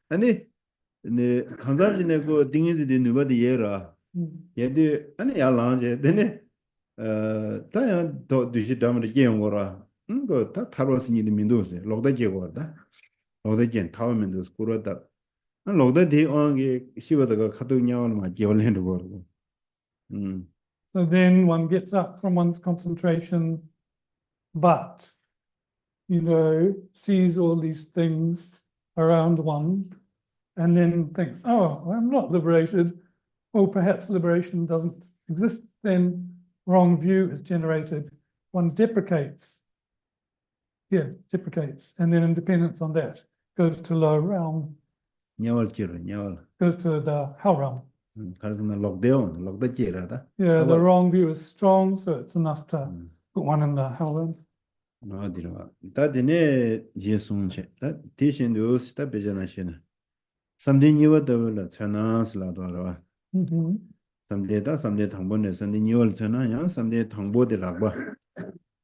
아니 네 감사합니다 그 딩이들이 누가디 예라 얘들 아니 야랑제 되네 다야 더 뒤지 담을 게임 거라 그다 타로스니 민도스 로다 제거다 로다 겐 타워면도 스쿠르다 로다 디 온게 시버다가 카도냐원 마 제올렌도 거고 So then one gets up from one's concentration, but, sees all these things around one and then thinks, oh, I'm not liberated. Or perhaps liberation doesn't exist. Then wrong view is generated. One deprecates. And then independence on that goes to low realm, 냐월지로 냐월 goes to the hell realm. 가르스나 록데온 록다지라다 Yeah, the wrong view is strong, so it's enough to put one in the hell realm. 어디로 다디네 예송체 다 대신도 스타 베잖아시나 삼딘이와더라 차나슬라도라 삼대다 삼대 당본에 삼딘이월 차나 양 삼대 당보데라고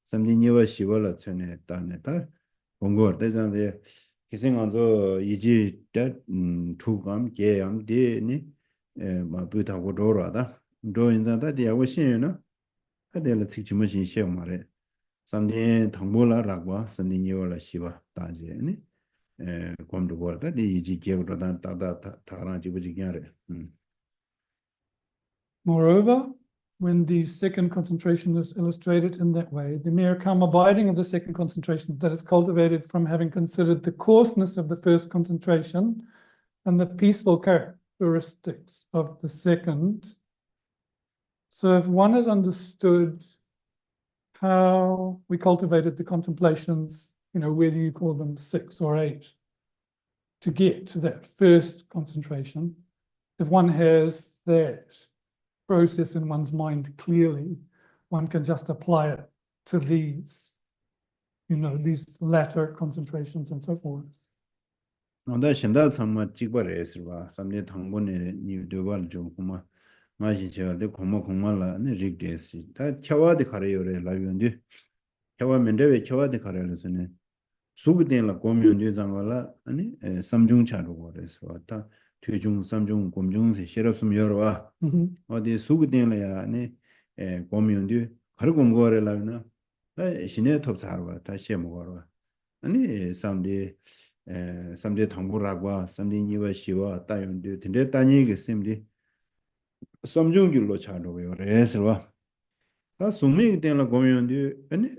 삼딘이와 시월라 차네 따네다 공고 대장데 기생한서 이지 때 투감 계양데니 마부타고 도라다 도인자다 디하고 신이나 하데를 직지머신 시험 말에 삼대 당보라라고 삼딘이월라 시와 따제니 검도 거다 이지 계로다 따다 타랑 지부지냐래 Moreover, when the second concentration is illustrated in that way, the mere calm abiding of the second concentration that is cultivated from having considered the coarseness of the first concentration and the peaceful characteristics of the second. So if one has understood how we cultivated the contemplations, whether you call them 6 or 8, to get to that first concentration, if one has that process in one's mind clearly, one can just apply it to these, these latter concentrations and so forth. onda shinda samma chikbare sirwa samne thangbo ne ni deval jo kuma 마시 제가 내 고모 공말라 네 릭데스 다 켜와데 가려요래 라이온데 켜와 면대에 켜와데 가려서네 수그된라 고면데 장발라 아니 삼중차로 그래서 왔다 퇴중 삼중 곰중세 시럽숨 열어와 Mhm. 어디 수그된라야 아니 고면데 가르고 거래라나 신의 톱사로 왔다 시에모거라 아니 삼대 당부라고 삼대 니와 시와 따용데 근데 따니게 셈디 삼중길로 차로요 그래서 다 숨이 되는 고면데 아니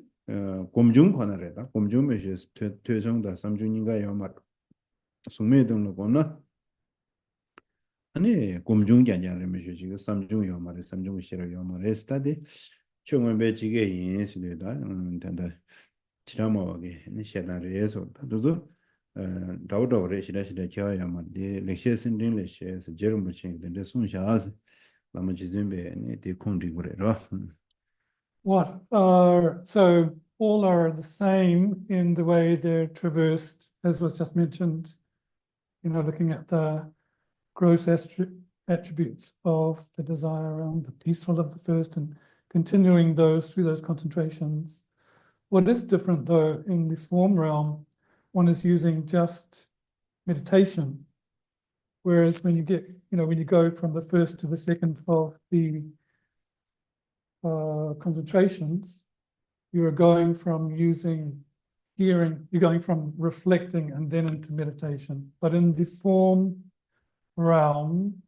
곰중 권하래다 곰중 메시 퇴성다 삼중인가 요말 숨이 되는 거나 아니 곰중이 아니라 메시 지금 삼중 요말에 삼중 싫어 요말에 스타디 총은 배지게 인스되다 단다 지라모게 시나리오에서 다도 다우다우레 시다시다 겨야만 데 렉셔슨 din 렉셔스 제르무친 데 순샤스 라마 지즘베 네 콘디브레로 So all are the same in the way they're traversed, as was just mentioned, looking at the gross attributes of the desire around the peaceful of the first and continuing those through those concentrations. What is different though in the form realm, one is using just meditation, whereas when you get, when you go from the first to the second of the concentrations, you are going from using hearing, you're going from reflecting and then into meditation. But in the form realm,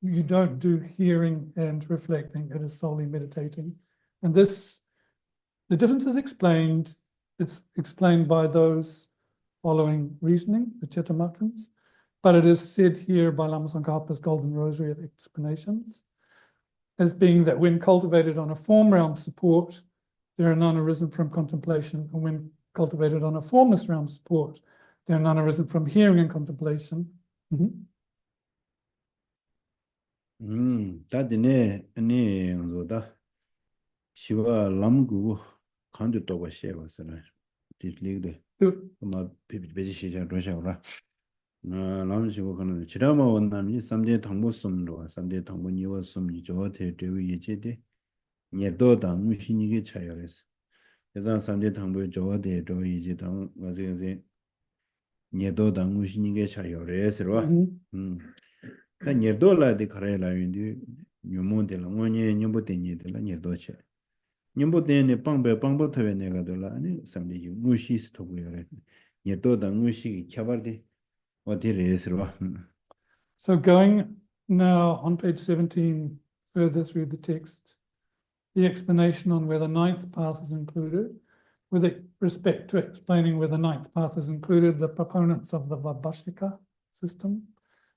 you don't do hearing and reflecting, it is solely meditating. And the difference is explained, it's explained by those following reasoning, the Chetamatans, but it is said here by Lama Tsongkhapa's Golden Rosary of Explanations as being that when cultivated on a form realm support, there are none arisen from contemplation, and when cultivated on a formless realm support, there are none arisen from hearing and contemplation. 다디네 아니 응조다 시와 람구 간도 또고 시에버서네 디리데 뭐 베지 시장 로샤오라 남시고 가는 지라마 원남이 삼대 당보섬로 삼대 당보니와 섬이 저한테 되고 예제데 녀도다 무신이게 차여레스 그래서 삼대 당보 저한테 도 이제 당 맞아요 녀도다 무신이게 차여레스로 다 녀도라데 가래라인데 뉴몬데라 원예 녀보데니데라 녀도체 녀보데네 빵베 내가들라 아니 삼대지 무시스토고요레 녀도다 무시 캬바데 So going now on page 17, further through the text, the explanation on whether ninth path is included, with respect to explaining whether ninth path is included, the proponents of the Vabhashika system.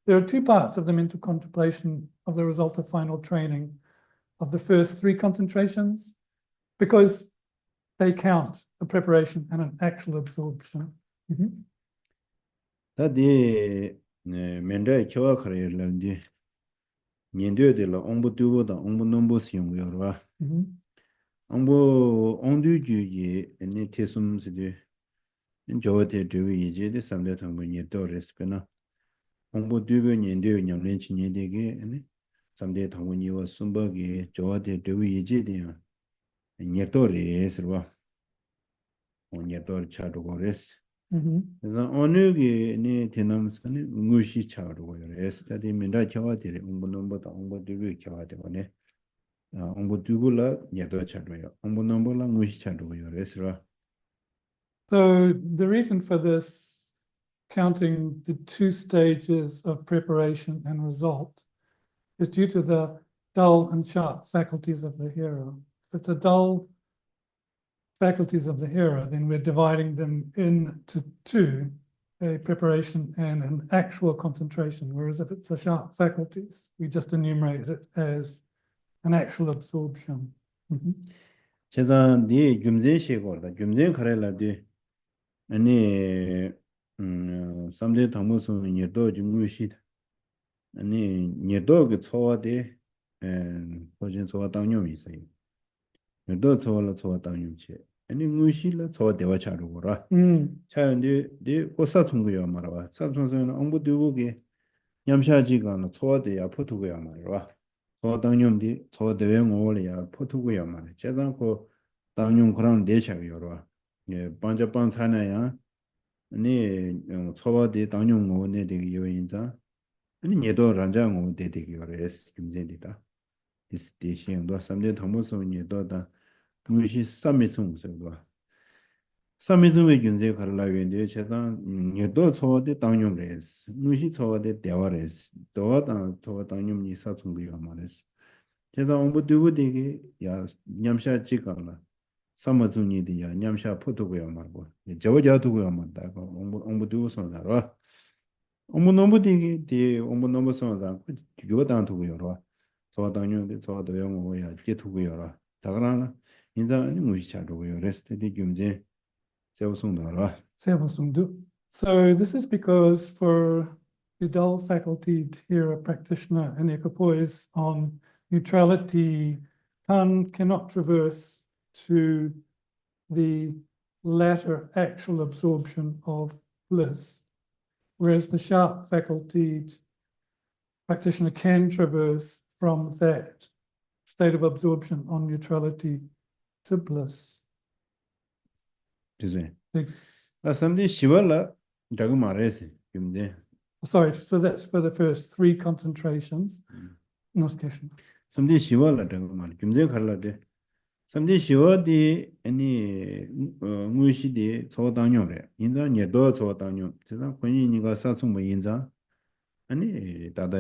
There are two parts of the mental contemplation of the result of final training of the first three concentrations, because they count a preparation and an actual absorption. 다디 멘데 교화 카레르란디 년도에들 옹부 두보다 옹부 넘부 시용요라 옹부 옹두주지 네 테숨스디 저한테 되게 이제데 삼대 당분이 또 레스페나 옹부 두보 년도에 냠렌치 년되게 네 삼대 당분이와 숨바게 저한테 되게 이제데요 녀도레스와 녀도 차도고레스 그래서 어느게 네 대남스는 응우시 차로고요. 에스타디 민다 겨와들이 응분nom보다 응보들이 겨와되고네. 응보두고라 녀도 차로요. 응분nom보라 응우시 차로고요. 그래서 So the reason for this, counting the two stages of preparation and result, is due to the dull and sharp faculties of the hero. If it's a dull faculties of the hero, then we're dividing them into two, a preparation and an actual concentration. Whereas if it's the sharp faculties, we just enumerate it as an actual absorption. 제가 네 줌제시고다. 줌제 카레라디 아니 삼대 당무소 녀도 중무시 아니 녀도 그 초와데 보진 초와 당뇨미 있어요. 녀도 초와라 초와 당뇨치 아니 무시라 초와 대화 차로고라 차연데 네 고사 통고야 말아봐 삼성선은 엉부두고게 냠샤지가 초와데 야포두고야 말아봐 저 당념디 저 대회 오래야 포투고야 말이야. 제가 당념 그런 대샤가 여러. 예, 반자반 사나야. 아니 초바디 당념 오네 되게 요인자. 아니 얘도 란장 오 되게 여러스 김제디다. 디스티션도 삼제 담모서 얘도다. 무시 삼미송서도. 삼미송의 균제 가르라는데 제가 얘도 초바디 당념레스. 무시 초바디 대화레스. 도와다 저 당념이 사중비가 말레스. 제가 공부 두고 되게 야 냠샤 찍어라. 삼마중이디 야 냠샤 포도고야 말고. 저거 두고야 말다. 공부 두고 손다로. 공부 너무 되게 디 공부 너무 손다. 요단 두고요로. 저 당뇨데 저도 영어야 제 두고요로. 다가나 인자는 무시차도고요. 레스트디 금제 세우송다로. 세워송도. So this is because for the dull faculty to hear a practitioner in equipoise on neutrality cannot traverse to the latter actual absorption of bliss, whereas the sharp faculty practitioner can traverse from that state of absorption on neutrality to bliss. 주제. Ex- 삼디 시발라 자고 말해서 금제. Sorry, so that's for the first three concentrations. No question. 삼디 시발라 자고 말. 금제 갈라데. 삼디 시와디 아니 무시디 소당뇨래. 인자 녀도 소당뇨. 제가 본인이가 사충 인자 아니 다다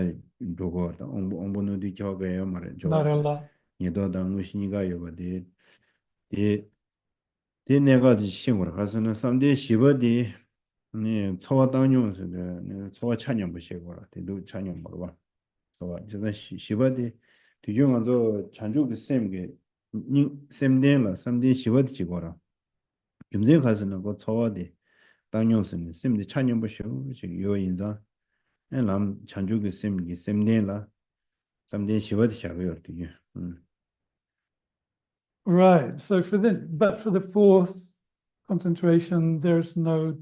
저거다. 옹보노디 저거예요 말해. 저 Narella. 녀도 당무시니가 요거디. 디 내가지 신고를 가서는 삼디 시와디 네 소당뇨서데 소 찬양 보시고라. 디도 찬양 먹어 봐. 소 제가 시와디 뒤중간도 찬주그 쌤게 니 쌤데라 삼디 시와디 지고라. 김제 가서는 그 초와디 당뇨스는 쌤디 찬양 보시고 지금 요인자 남 찬주그 쌤기 쌤데라 삼디 시와디 샤고요 되게. Right. So but for the fourth concentration, there's no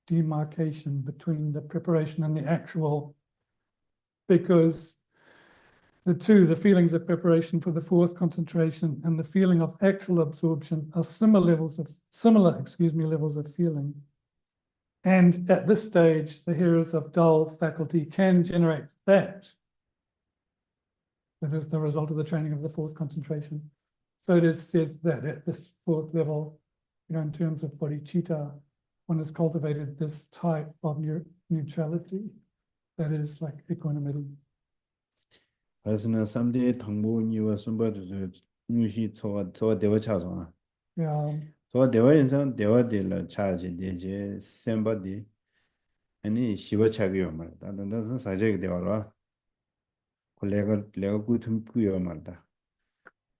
demarcation between the preparation and the actual, because the feelings of preparation for the fourth concentration and the feeling of actual absorption are similar levels of feeling. And at this stage, the hearers of dull faculty can generate that. That is the result of the training of the fourth concentration. So it is said that at this fourth level, in terms of bodhicitta, one has cultivated this type of neutrality that is like equanimity. 그래서는 삼디 당보니와 숨바도 무시 초와 대화 차서. Yeah. 저 대화 인상 대화들라 차지 되제 셈바디 아니 시바 차기요 말다. 나는 사제게 대화라. 내가 구tum구요 말다.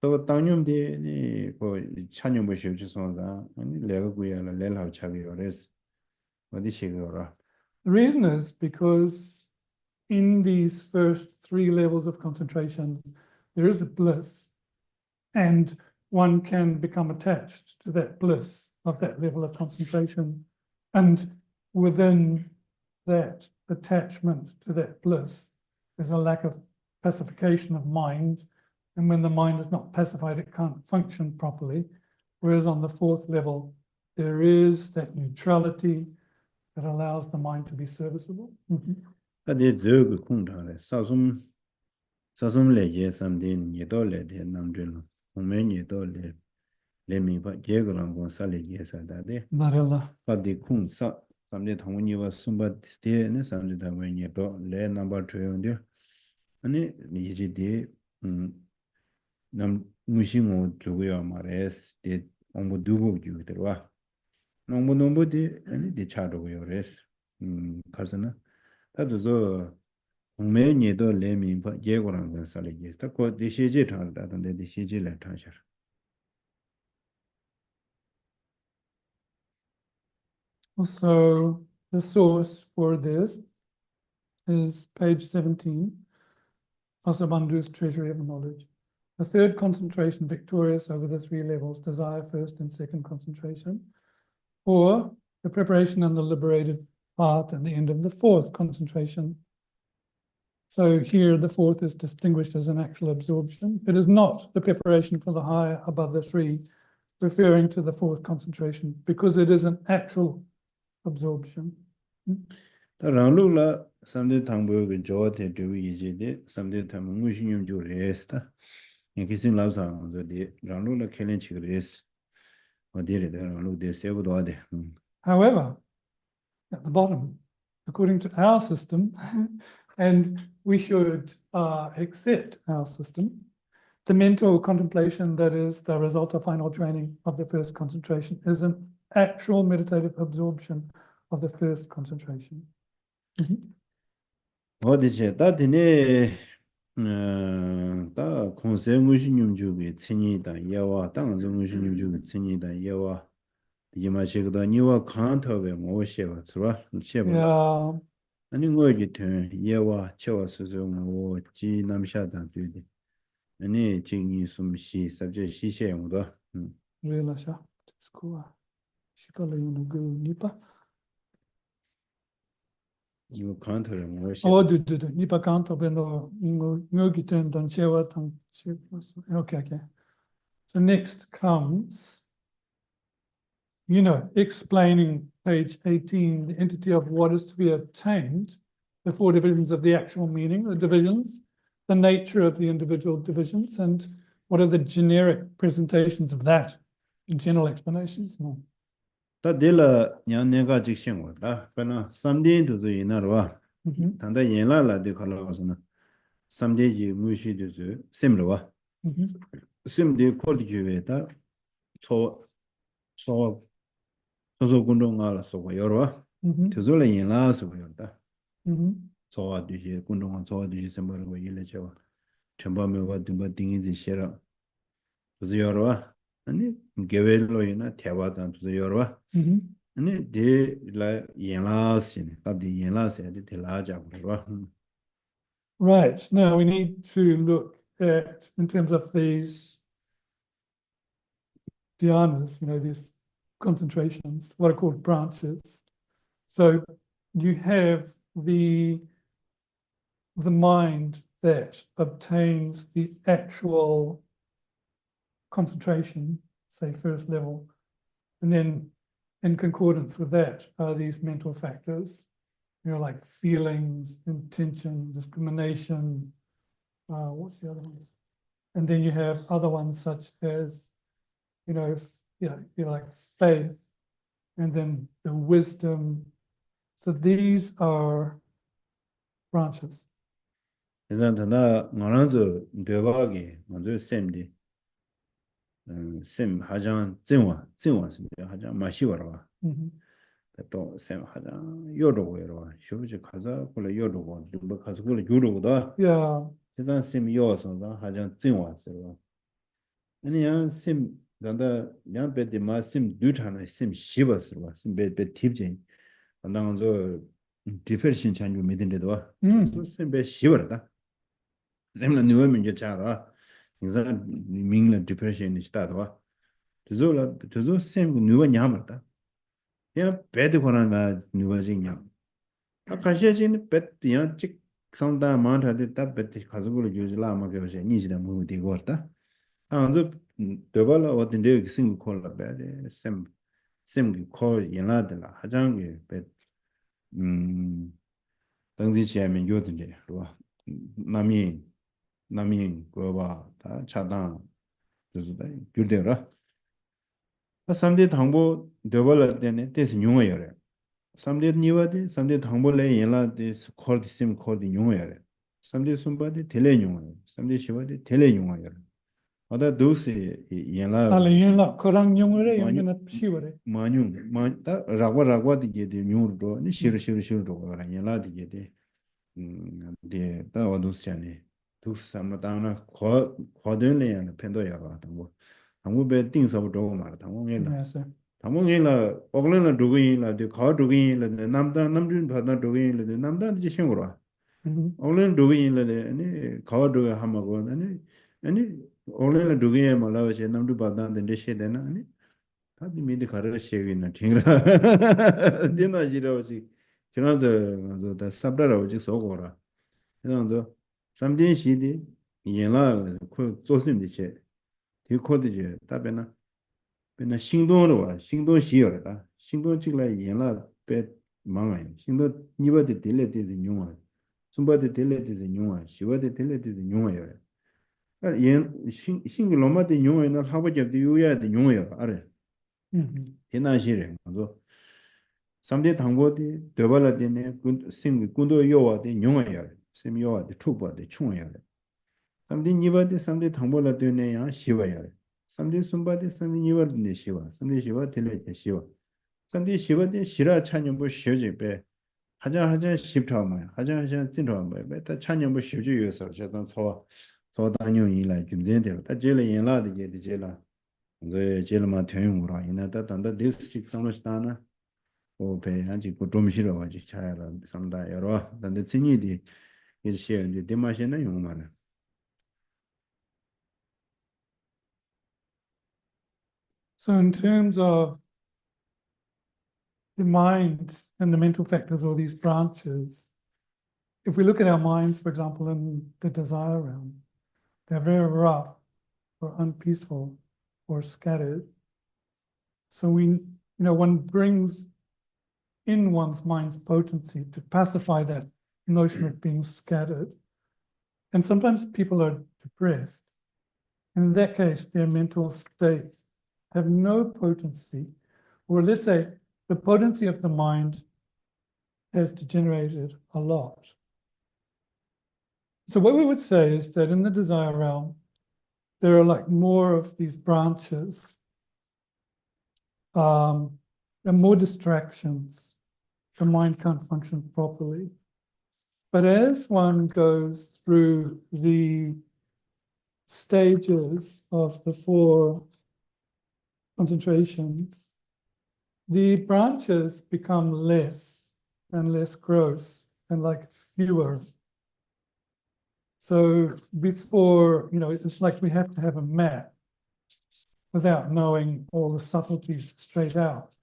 또 당념디 그 찬용 보시오 주선다. 아니 내가 구야라 내가 차기요 그래서 어디 시기요라. The reason is because in these first three levels of concentration, there is a bliss, and one can become attached to that bliss of that level of concentration. And within that attachment to that bliss, there's a lack of pacification of mind. And when the mind is not pacified, it can't function properly. Whereas on the fourth level, there is that neutrality that allows the mind to be serviceable. 근데 저거 공부하래. 사솜 레제 삼딘 예도레데 남들로 오면 예도레 레미바 제거랑 건 살레게 살다데. Narella. 바디 쿵사 삼데 당원이와 숨바데네 삼데 당원 예도 레 넘버 2인데. 아니 이제디 남 무심오 주고요 말레스 데 공부 두고 주더라. 농부디 아니 데 차도고요 레스. 가서나 다도 저 공매니도 레미바 예고랑 건 살레게. 딱고 디시지 타다던데 디시지래 타셔. So the source for this is page 17, Vasabandhu's Treasury of Knowledge. The third concentration victorious over the three levels, desire first and second concentration, or the preparation and the liberated part at the end of the fourth concentration. So here the fourth is distinguished as an actual absorption. It is not the preparation for the higher above the three, referring to the fourth concentration, because it is an actual absorption. 다 랑루라 삼대 당보의 조어테 되고 이제데 삼대 당보 무신용 조레스다. 이기신 라우사 저디 랑루라 켈렌치 그레스. 어디에 랑루 데세고도 하데. However, at the bottom, according to our system, and we should accept our system, the mental contemplation that is the result of final training of the first concentration is an actual meditative absorption of the first concentration. 어디제 다디네 다 공세 무신용 주비 친이다 예와 당저 무신용 주비 친이다 예와 이마시고도 니와 칸터베 모셰와 들어 셰바 Yeah, 아니 거기 돼 예와 쳐서서 뭐 지남샤다 되지 아니 징이 숨시 sabje 시셰용도 realisha. It's cool. Shikala go nipa. 이거 칸터를 모셰 Oh, do nipa canto bendo ngogi ten dan chewa tan. Okay. So next comes, explaining page 18, the entity of what is to be obtained, the four divisions of the actual meaning, the divisions, the nature of the individual divisions, and what are the generic presentations of that, in general explanations. No. 다딜라 냐네가 직생고다 그러나 삼대도도 이나로와 단다 연라라데 걸어서는 삼대지 무시도서 셈로와 셈데 콜디주에다 초 소소 군동알아서 여러와 저절에 연라서 보였다 저와 뒤에 군동은 저와 뒤에 셈버고 일레죠 전범에와 등바 등이지 싫어 그래서 여러와 아니 개벨로이나 대화단 또 여러와 아니 데라 연라스네 답디 연라스에 데라자고 그러와 Right, now we need to look at, in terms of these dhyanas, these concentrations, what are called branches. So you have the mind that obtains the actual concentration, say first level, and then in concordance with that are these mental factors, like feelings, intention, discrimination, what's the other ones? And then you have other ones such as, like faith, and then the wisdom. So these are branches. 그래서 나 말아서 대박이 먼저 셈디 셈 하장 정화 하장 마시워라 또 셈 하장 요로고요 쇼지 가자 콜 요로고 뭐 가서 콜 요로고다 Yeah. 세상 셈 요서다 하장 정화서 아니야 셈 단다 냥베디 마셈 두타나 셈 시버스와 셈 베베 팁제 안당저 디퍼션 찬주 믿는데도 셈베 시버다 셈나 누우면 이제 자라 인상 민gle depression 있다도 저저 셈 누워 냐마다 야 배드 거나 누워지냐 아카시진 배드야 직 상다 마한테 딱 배드 가지고를 유지라 막여서 니지다 뭐 되고 왔다 아저 더발 어떤 데 싱글 콜라 배드 셈 콜 연라들라 하장게 배 당시 시험에 요든데 와 남이 그거 다 차단 그래서다 줄대라 삼대 당보 되벌 때네 대신 용어여래 삼대 니와데 삼대 당보래 연라데 스콜드 심 콜드 용어여래 삼대 숨바데 텔레 용어 삼대 시와데 텔레 용어여래 어다 도시 연라 알이나 코랑 용어래 용어나 시월에. 마뇽 마다 라과라과데 게데 용어도 니 시르시르시르도 거라 연라데 게데 데 다와도스잖아요 두삼마다나 거든래야 펜도야가 당고 당고배 띵서부터 말아 당고게나 Yes, sir. 당고게나 어글나 두고인라 데 거두고인라 남든 바다 두고인라 남단 지 신고라 어글나 두고인라 아니 거두고 하마고 아니 어글나 두고에 말아서 남두 바다 데 시대나 아니 다디 미데 가르 시기나 팅라 데나지로지 지나서 다 삽다라고 지 소고라 그래서 삼진 시디 연락 그 조심이 제 뒤코드지 답변은 그냥 행동으로 와 행동 시여다 행동 찍라 연락 배 망아요 행동 니버데 딜레데지 용어 숨바데 딜레데지 용어 시바데 딜레데지 용어요 연 신기 로마데 용어는 하버지도 요야데 용어요 알아 대나시래 그래서 삼대 당고디 되발라데네 심 군도 요와데 용어요 심 요와데 투바데 총어요 삼대 니버데 삼대 당볼라데네야 시와요 삼대 숨바데 삼대 니버데 시와 삼대 시와 딜레데 시와 삼대 시와데 시라 찬연부 쉬어지베 하자 십타마 하자 진타마 베다 찬연부 쉬어지 요서 저던 소단용이라 김전데 다 제일 연라데 제라 그 제일만 태용으로 이나다 단다 디스트릭 상로스타나 오페 한지 좀 싫어 가지 차야라 상다 여러 단데 진이디 이제 이제 데마시나 용마나 So in terms of the mind and the mental factors, or these branches, if we look at our minds, for example, in the desire realm, they're very rough or unpeaceful or scattered. So one brings in one's mind's potency to pacify that notion of being scattered. And sometimes people are depressed. And in that case, their mental states have no potency, or let's say the potency of the mind has degenerated a lot. So what we would say is that in the desire realm, there are like more of these branches, and more distractions. The mind can't function properly. But as one goes through the stages of the 4 concentrations, the branches become less and less gross and like fewer. So before, it's like we have to have a map without knowing all the subtleties straight out.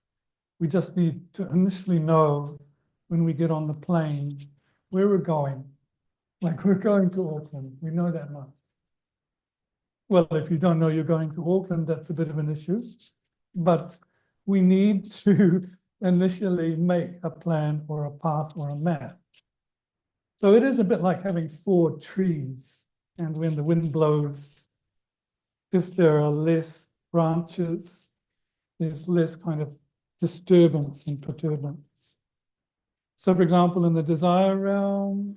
We just need to initially know when we get on the plane where we're going. Like we're going to Auckland, we know that much. Well, if you don't know you're going to Auckland, that's a bit of an issue. But we need to initially make a plan or a path or a map. So it is a bit like having 4 trees, and when the wind blows, if there are less branches, there's less kind of disturbance and perturbance. So for example, in the desire realm,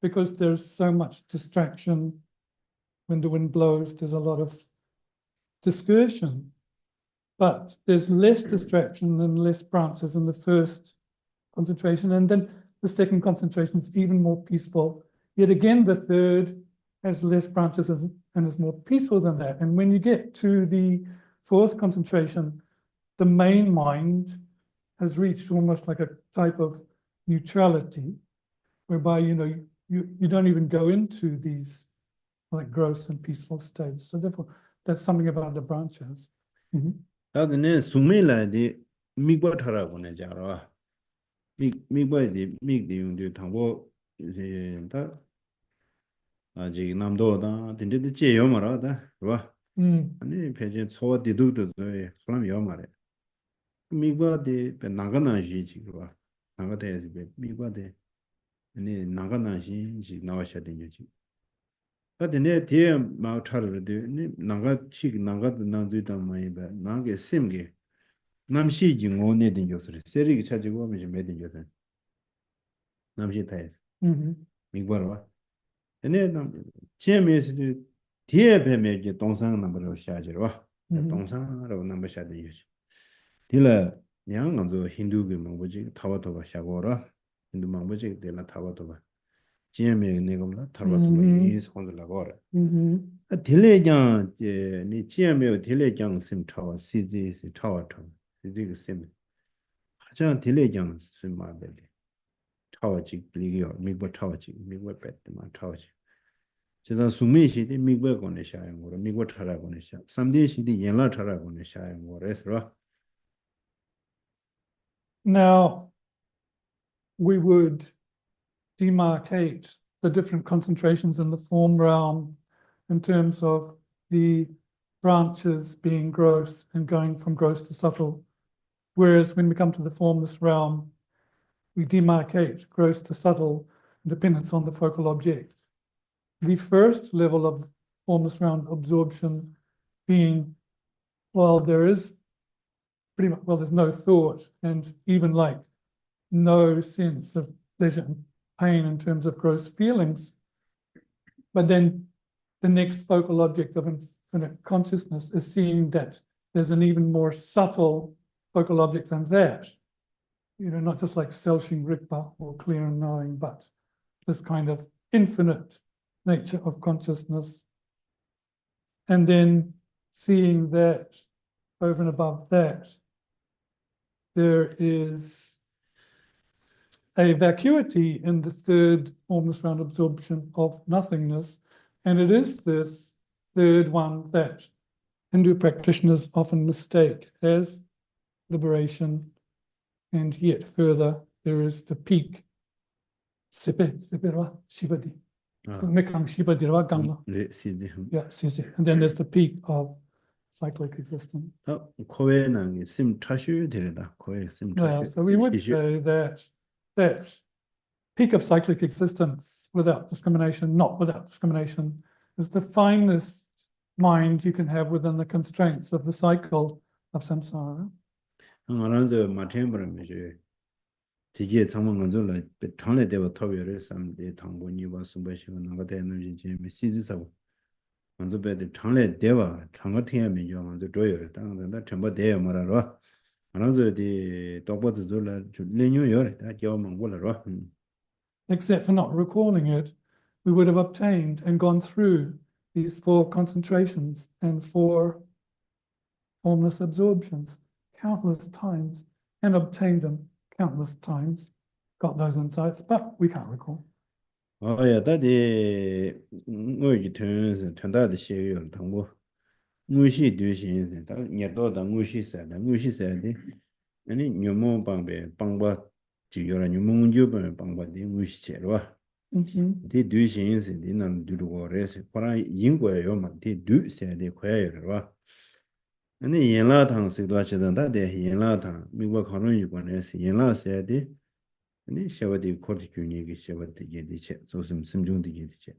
because there's so much distraction, when the wind blows, there's a lot of dispersion. But there's less distraction and less branches in the first concentration. And then the second concentration is even more peaceful. Yet again, the third has less branches and is more peaceful than that. And when you get to the 4th concentration, the main mind has reached almost like a type of neutrality, whereby, you don't even go into these like gross and peaceful states. So therefore, that's something about the branches. 다들 수메라데 미과타라고네 자라 미과디 미디용데 당고 이제 다 아직 남도다 딘데 제요 말아다 봐 아니 배제 소디도도 그럼 요 말해 미과디 나가나시 지금 봐 나가대야지 미과디 아니 나가나시 지 나와셔야 되지 근데 뒤에 막 차르데 나가 치 나가도 나도다 많이 봐 나게 심게 남시 진고네 된 요소를 세리기 찾고 하면 매된 요소 남시 타에 미과로 근데 남 제메스 뒤에 뱀에게 동상 넘버로 샤지로 동상으로 넘버 샤되 요소 딜라 양은도 힌두교 뭐지 타와토가 샤고라 힌두 뭐지 딜라 타와토가 제메 내가 타와토가 이 손들라고 딜레장 니 제메 딜레장 심 타와 시지 타와토 시지 심 하장 딜레장 심 말베 타와지 리기요 미버 타와지 미버 베트마 타와지 제가 수미시디 미버 거네 샤양 거로 미버 타라 거네 샤 삼디시디 연라 타라 거네 샤양 거레스로 Now, we would demarcate the different concentrations in the form realm in terms of the branches being gross and going from gross to subtle. Whereas when we come to the formless realm, we demarcate gross to subtle in dependence on the focal object. The first level of formless realm absorption being, well, there is pretty much, well, there's no thought and even like no sense of pleasure and pain in terms of gross feelings. But then the next focal object of infinite consciousness is seeing that there's an even more subtle focal object than that. You know, not just like Selshing Rigpa or clear and knowing, but this kind of infinite nature of consciousness. And then seeing that over and above that, there is a vacuity in the third formless round absorption of nothingness. And it is this third one that Hindu practitioners often mistake as liberation. And yet further, there is the peak. Shibadi. Mekang Shibadi Rawa Gangla. Yeah, and then there's the peak of cyclic existence. Yeah, so we would say that peak of cyclic existence without discrimination, not without discrimination, is the finest mind you can have within the constraints of the cycle of samsara. 되게 상황 건설을 당내 대와 토요를 삼대 당본이 와서 나가 되는 이제 시지사고 먼저 배들 당내 대와 당같으면 요 먼저 줘요. 당한다 전부 대야 말아라. 안아서디 똑바도 졸라 레뉴요. 다 겨만 골라라. Except for not recalling it, we would have obtained and gone through these 4 concentrations and 4 formless absorptions countless times and obtained them countless times, got those insights, but we can't recall. Oh yeah, that the ngui turns tanda de xie yo tang bo. Ngui xi du xin da nye do da ngui xi sa de. Ani nyumo bang be bang ba ji yo la nyumo nju ba bang ba de ngui xi che lo. De du xin se de nan du go re se para yin guo yo ma de du se de kwe yo lo. Ani yin la tang se do che da de yin la tang mi guo ka ron yu guan ne se yin la se de 네 샤바디 코르티규니기 샤바디 게디체 조심 심중디 게디체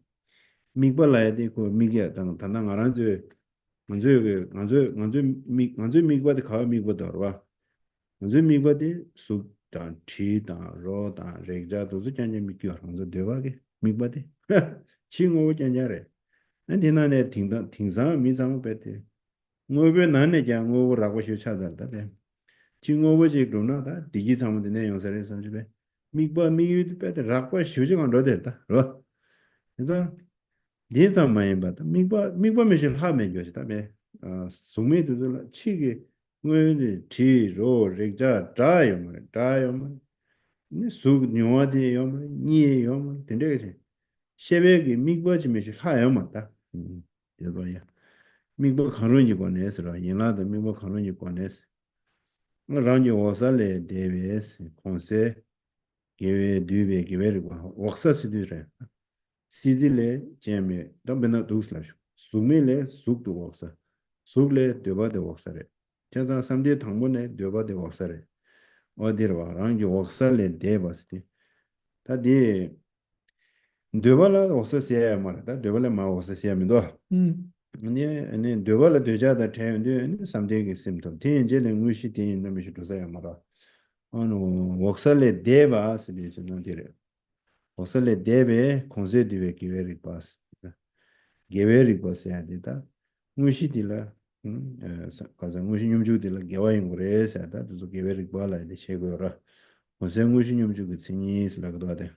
미발라야디 고 미게 당 단당 알아줘 먼저 미과데 가 미과더와 먼저 미과데 수단 티다 로다 레자 도즈 짠제 미겨 먼저 대와게 미과데 칭오 짠자래 안디나네 팅상 미상 베테 뭐베 나네 장오라고 쇼 찾았다 칭오버지 그러나다 디지 상문데 내용서를 선집에 미과 미유드 베데 라과 쇼지가 넣었다. 그래서 예상 많이 봤다. 미과 미실 하면 좋지다며. 수미도 치기 뭐지 지로 렉자 다요. 네 수녀와디요. 니요. 된대게. 새벽에 미과지 미실 하요 맞다. 그래서야. 미과 간론이 관해서 인라도 미과 간론이 관해서 라니 오살레 데베스 콘세 게베 두베 게베르고 웍사스디레 시딜레 제메 담베나 두슬라쇼 수메레 숙도 웍사 숙레 데바데 웍사레 제자 삼디 당문에 데바데 웍사레 어디로 랑지 웍살레 데바스티 다디 데발라 웍사시에 말다 데발라 마 웍사시에면도 아니 데발라 데자다 태운데 삼디게 심톰 텐제는 무시 텐 남시 도사야 말아 웍살레 데바 스리즈는 디레 웍살레 데베 콘세디베 기베리 파스 게베리 파스야 되다 무시딜라 가자 무시 뇽주딜라 게와인 거래사다 두 게베리 발라데 셰고라 무세 무시 뇽주그 치니스라고도 하대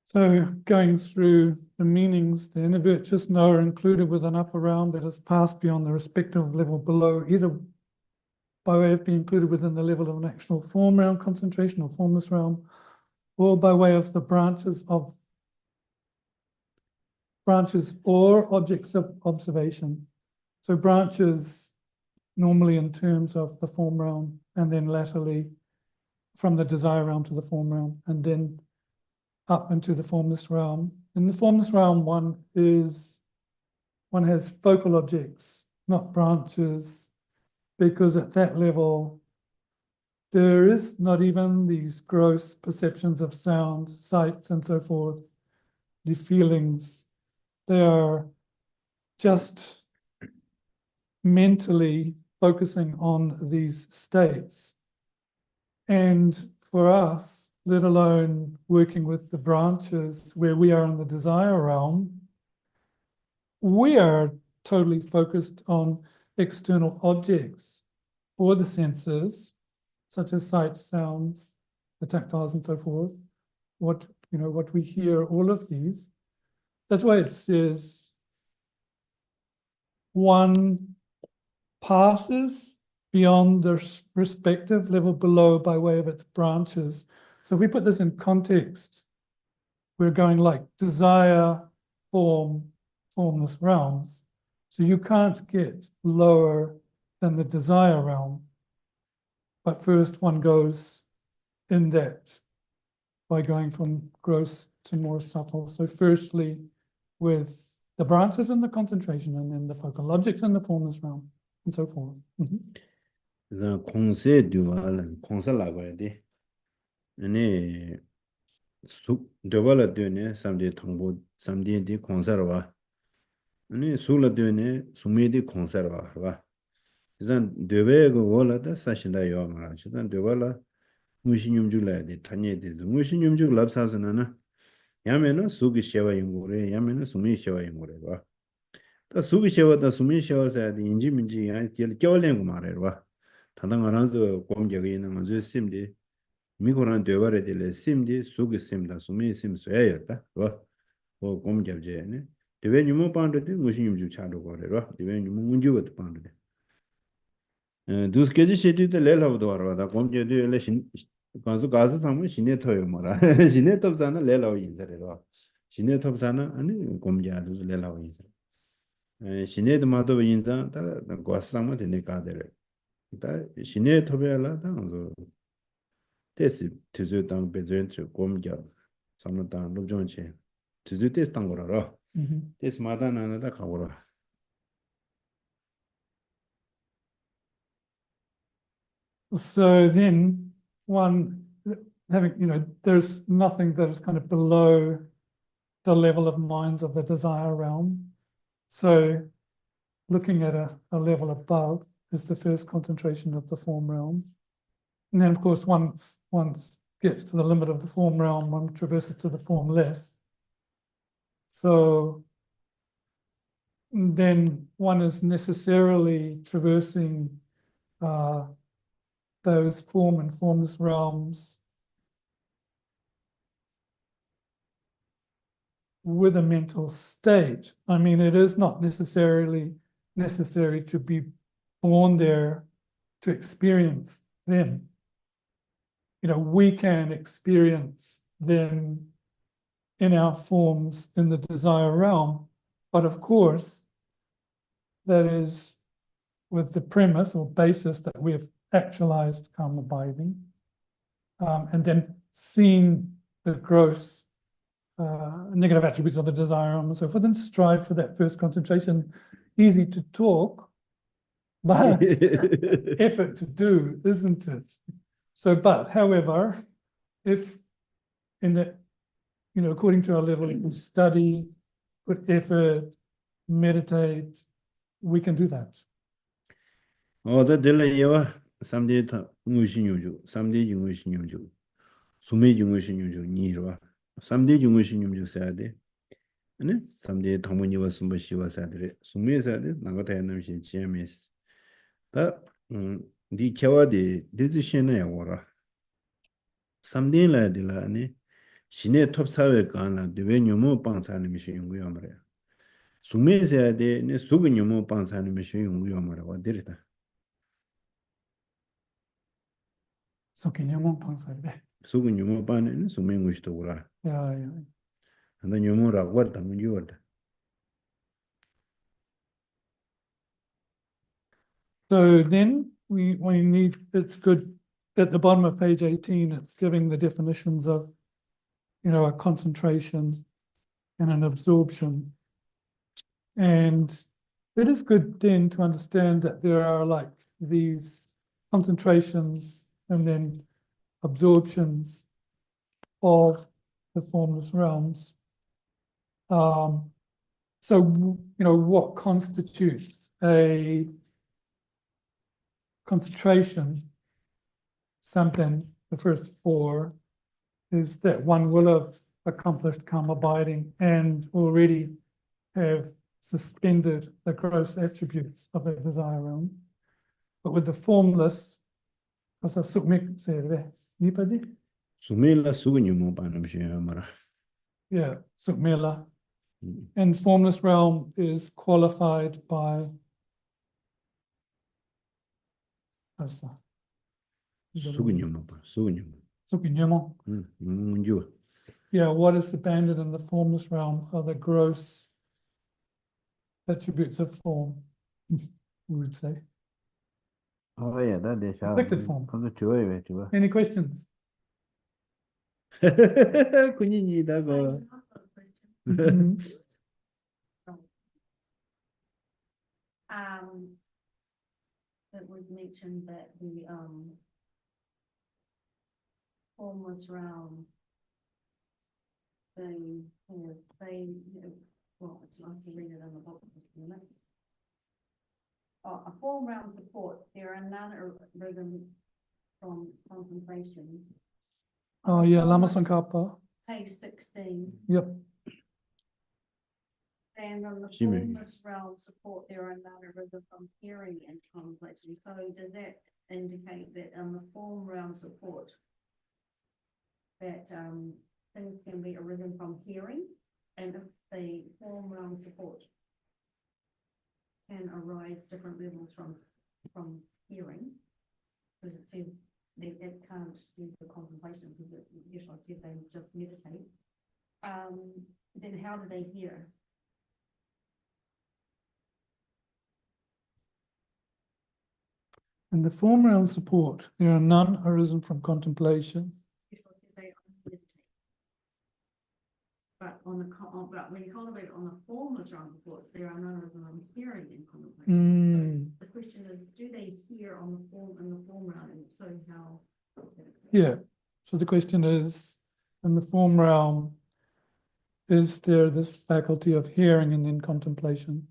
So going through the meanings, the inner virtuous knower included with an upper realm that has passed beyond the respective level below, either by way of being included within the level of an actual form realm concentration or formless realm, or by way of the branches or objects of observation. So branches normally in terms of the form realm, and then laterally from the desire realm to the form realm, and then up into the formless realm. In the formless realm, one has focal objects, not branches, because at that level, there is not even these gross perceptions of sound, sights, and so forth, the feelings. They are just mentally focusing on these states. And for us, let alone working with the branches where we are in the desire realm, we are totally focused on external objects for the senses, such as sights, sounds, the tactiles, and so forth. What we hear, all of these. That's why it says one passes beyond the respective level below by way of its branches. So if we put this in context, we're going like desire, form, formless realms. So you can't get lower than the desire realm. But first one goes in that by going from gross to more subtle. So firstly, with the branches and the concentration, and then the focal objects in the formless realm, and so forth. 그래서 공세 두발 공사라고 돼. 아니 수 되발라 되네 삼대 통보 삼대디 공사로 와. 아니 술라 되네 수메디 공사로 와. 그래서 되베고 원라다 사신다 요마. 그래서 되발라 무신님 줄라야 타녀데 무신님 줄 랍사스나나 야면은 수기 쉐와 용고래 야면은 수미 쉐와 용고래 봐. 다 수기 쉐와다 수미 쉐와서 인지 민지 야 겨울랭고 말해 봐. 당당 알아서 공격이 있는 거죠 심디 미고란 되버려 될 심디 수기 심다 수미 심 쇠야다 봐. 뭐 공격제네. 되베 니모 반도데 무신님 줄 차도 거래 봐. 되베 니모 문주부터 반도데. 두스케지 시티데 레라우도 와라다 공격도 레신 가서 가서 사면 신내 터요 뭐라 신내 톱사나 레라우 인사래로 신내 톱사나 아니 공자도 레라우 인사 신내도 마도 인사 다 고스라마 되네 가데래 다 신내 톱에라 다그 테스 투즈 당 베젠트 공자 삼다 로존체 투즈 테스 당 거라라 테스 마다나나다 가보라 So then one having, there's nothing that is kind of below the level of minds of the desire realm. So looking at a level above is the first concentration of the form realm. And then of course, once gets to the limit of the form realm, one traverses to the formless. So then one is necessarily traversing those form and formless realms with a mental state. I mean, it is not necessarily necessary to be born there to experience them. We can experience them in our forms in the desire realm, but of course, that is with the premise or basis that we have actualized calm abiding, and then seen the gross negative attributes of the desire and so forth, and strive for that first concentration. Easy to talk, but effort to do, isn't it? So, but however, if in the, according to our level, we can study, put effort, meditate, we can do that. 다 들려요. 삼대타 무신용주, 삼대 중무신용주, 수매 중무신용주 니르와. 삼대 중무신용주 사야돼. 아니, 삼대 당문이와 숨바시와 사야돼. 수매 사야돼. 나가다 남신 지엠스. 다 디 켜와디 디지션에 오라. 삼대라디라 아니. 신의 톱사회 간라 되베 녀모 빵사는 미신 용구요 말이야. 수매 사야돼. 네 수그 녀모 빵사는 미신 용구요 말이야. 데리다. So can you move on side? 수그 녀모 빵은 수매 무시도 오라. Yeah. 근데 녀모라 왔다 문주었다. So then we need, it's good, at the bottom of page 18, it's giving the definitions of, a concentration and an absorption. And it is good then to understand that there are like these concentrations and then absorptions of the formless realms. So, what constitutes a concentration? Something, the first four, is that one will have accomplished calm abiding and already have suspended the gross attributes of a desire realm. But with the formless, as a sukmik said, nipadi, Sumela sugunyu panamshia mara. yeah, sukmela. And formless realm is qualified by Sugunyu. Sukinyama. Munju. Yeah, what is abandoned in the formless realm are the gross attributes of form, we would say. Oh yeah, that is how. Afflicted form. Chua. Any questions? Kunyi dago. It was mentioned that the formless realm, well, it's nice to read it in the book. A form realm support, there are none rhythm from contemplation. Oh yeah, Lama Sankapa. Page 16. Yep. And on the Shimmy. formless realm support, there are none rhythm from hearing and contemplation. So does that indicate that on the form realm support, that things can be arisen from hearing, and if the form realm support can arise different levels from hearing, because it says that it can't do the contemplation, because it usually said they just meditate, then how do they hear? In the form realm support, there are none arisen from contemplation. Usually said they only meditate. But on the but when you cultivate on the formless realm support, there are none arisen from hearing and contemplation. So the question is, do they hear on the form in the form realm, and so how? Yeah. So the question is, in the form realm, is there this faculty of hearing and then contemplation?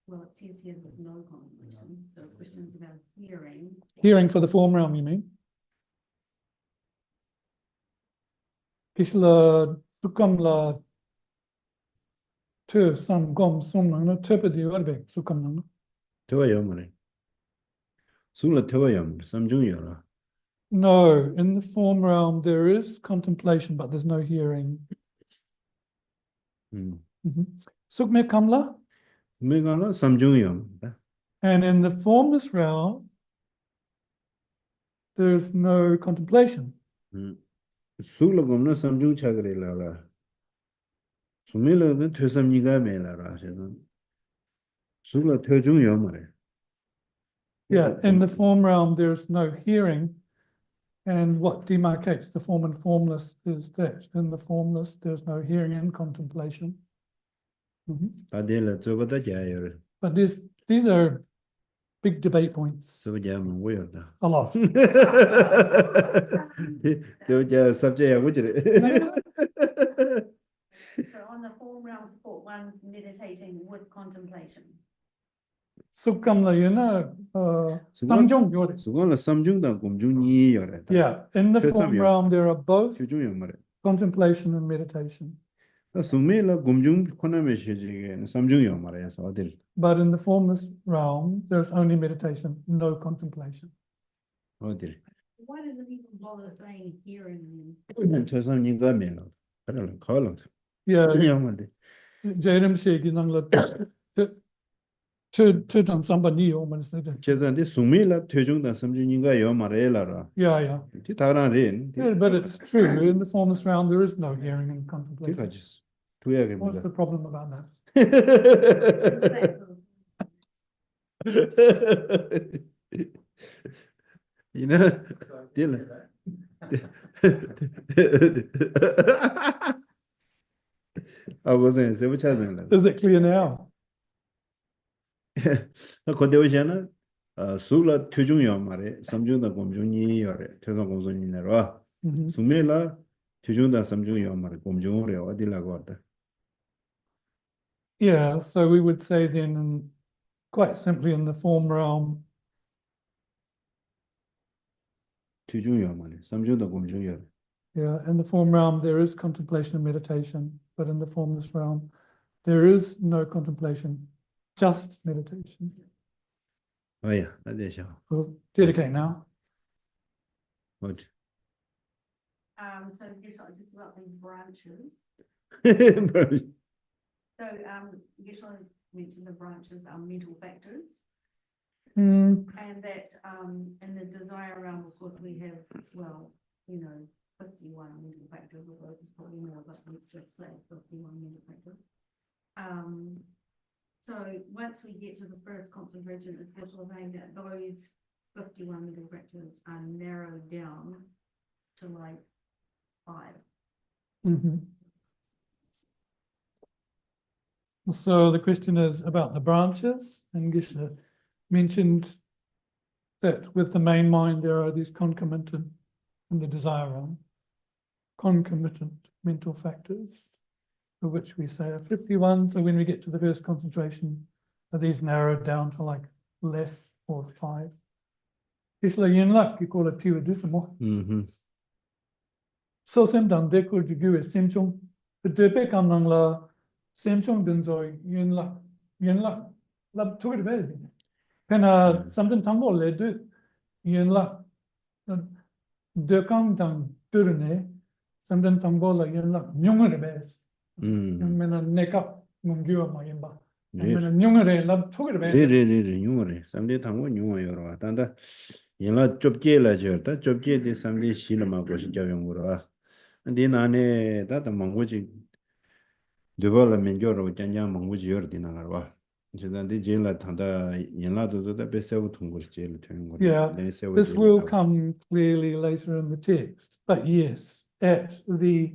Well, it says here there's no contemplation. So questions about hearing. Hearing for the form realm, you mean? Kisla sukamla tu sam gom sumna no tepedi warbe sukamna. Tewayamare. Sula tewayam, samjung. No, in the form realm there is contemplation, but there's no hearing. Sukme kamla. Megala samjung. And in the formless realm, there's no contemplation. Sula gomna samjung chagre lara. Sumela the Tesam Niga Melara. Sula Tejung Yamare. Yeah, in the form realm, there's no hearing. And what demarcates the form and formless is that in the formless, there's no hearing and contemplation. Adela Zogata Jayer. But these are big debate points. So jam weird. A lot. Doja subject, would So on the form realm support, one meditating with contemplation. Sukamla yuna samjung yore. Sugala Samjung da Gumjung Yore. Yeah, in the form realm, there are both Tujumare. contemplation and meditation. Sumela Gumjung Konameshig and Samjung Yamare. So did. But in the formless realm, there's only meditation, no contemplation. Oh, did. Why does it even bother saying hearing? Tesam Niga Mela. I don't call it. Yeah, Yamade. Jerem Shegi Nangla to done somebody almost said. Chesan de Sumela Tejung da Samjung Niga Yamarela. Yeah. Titaran Rin. Yeah, but it's true. In the formless realm, there is no hearing and contemplation. What's the problem about that? You know, Dylan. I wasn't saying which hasn't. Is it clear now? 나 그때 오잖아. 수라 최중요 말에 삼중다 공중이 요래. 최종 공중이 내려와. Mhm. 수메라 최중다 삼중요 말에 공중으로 어디라고 왔다. Yeah, so we would say then, quite simply in the form realm, 최중요 말에 삼중다 공중요. yeah, in the form realm, there is contemplation and meditation, but in the formless realm, there is no contemplation, just meditation. 뭐야? 나대셔. We'll dedicate now. what? So just about these branches. So, Geshe mentioned the branches are mental factors, Mm, and that, in the desire realm, of course, we have, well, 51 mental factors, although it's probably more, but let's just say 51 mental factors. So once we get to the first concentration, it's Geshe saying that those 51 mental factors are narrowed down to like 5. mhm. So the question is about the branches, and Geshe mentioned that with the main mind, there are these concomitant in the desire realm, concomitant mental factors, of which we say are 51. So when we get to the first concentration, are these narrowed down to like less or 5? Isla yinlak, you call it tiwadisimo. Mhm. So sem dan dekul jigu is semchong. The depe kamnang la semchong dinzoi yinlak lab tuid bed. Pena something tambo le do yinlak dekang dang durne something tambo la yinlak nyungre bes. Yung mena nekap mungyo mayimba. Mena nyungre lab tuid bed. 레레레레 용어래. 삼대 당고 용어여로 왔단다. 얘라 좁게라 저다. 좁게데 삼대 실마 고시 자용으로 와. 근데 나네 다다 망고지 데벨롭먼트로 장장 망고지 여르디나가 와. 저단데 제라 탄다 얘라도도 베세고 통고를 제일 되는 거래. Yeah, this will come clearly later in the text, but yes, at the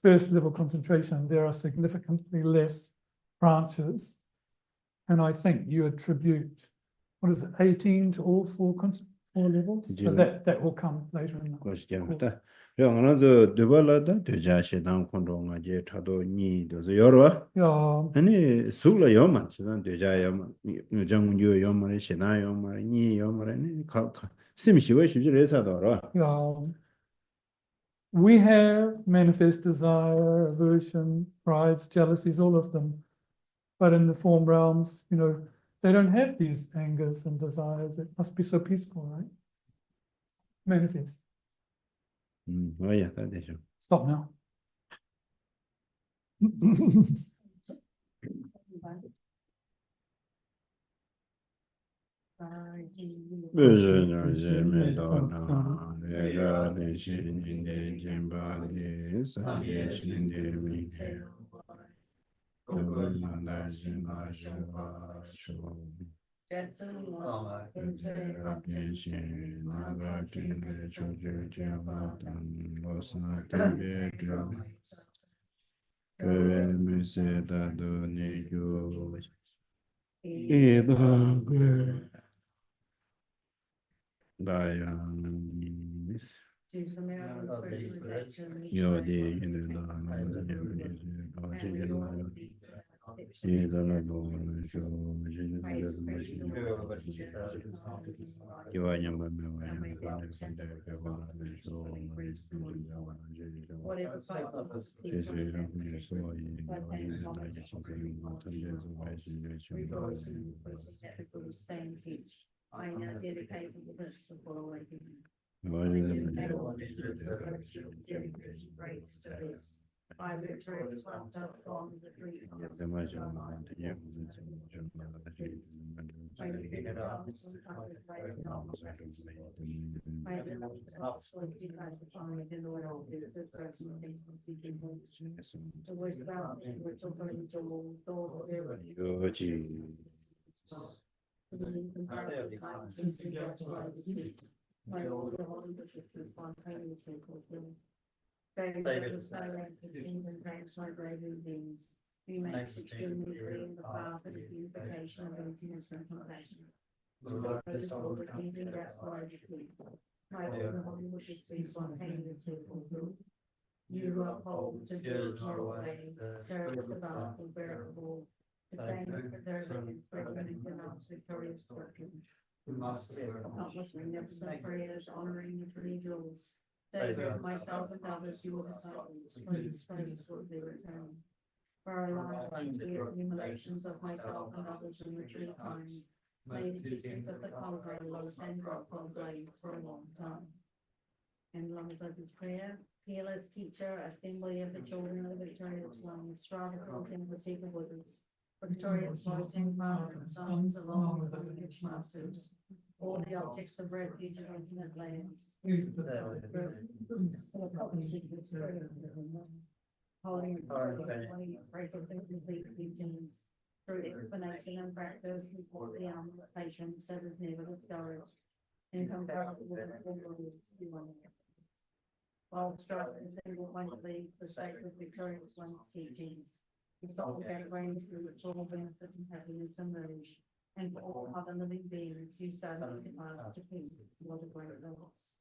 first level concentration, there are significantly less branches. And I think you attribute, what is it, 18 to all four levels? So that will come later in the course. 고시자다. 그래서 데벨롭다 되자시당 콘동아 제 차도 니도 여러 Yeah, 아니 수라 요만 지난 되자요 정유 요만 시나 요만 니 요만 가 심시와 수지레사도라 yeah. We have manifest desire, aversion, pride, jealousies, all of them. But in the form realms, they don't have these angers and desires. It must be so peaceful, right? Manifest. 뭐야 다 되죠. Stop now. I now dedicate to the first of all awakening. By virtue of myself on the three. being comparatively kind to congratulations by all the holy bishops and spontaneously fulfilled. David was direct to kings and thanks my bravery beings. He makes extremely clear the path of the unification of emptiness and compassion. The Lord is all the kings and that's why I decree. My all the holy bishops be spontaneously fulfilled. You who uphold to do your way, serve the God and bear the Lord. The fame of the servants, pregnant and not victorious fortune. Countless magnificent prayers honoring the three jewels. David, myself and others, your disciples, praise will be returned. For our life, the accumulations of myself and others in the three times, may the teachers of the Conc and drop on blades for a long time. In lungs of his prayer, peerless teacher, assembly of the children of the victorious ones, strive according to the secret orders. Victorious voicing father and sons along with the rich masters, all the objects of refuge of infinite lands. Holding break of the complete regions through explanation and practice before the arm of patience that is never discouraged, incomparable with the world to one. While struggling single-mindedly for the sake of victorious one's teachings, the soul gateway through which all benefit and happiness emerge, and for all other living beings you suddenly depart to peace, what a great loss.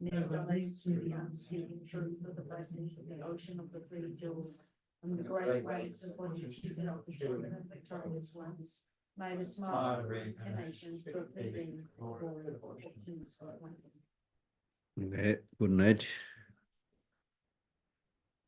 Nevertheless, through the unceasing truth of the blessings of the ocean of the three jewels, and the great waves of what you cheated of the children of victorious ones, may the smile of reincarnation fruitfully bring glory of fortunes. Okay, good night.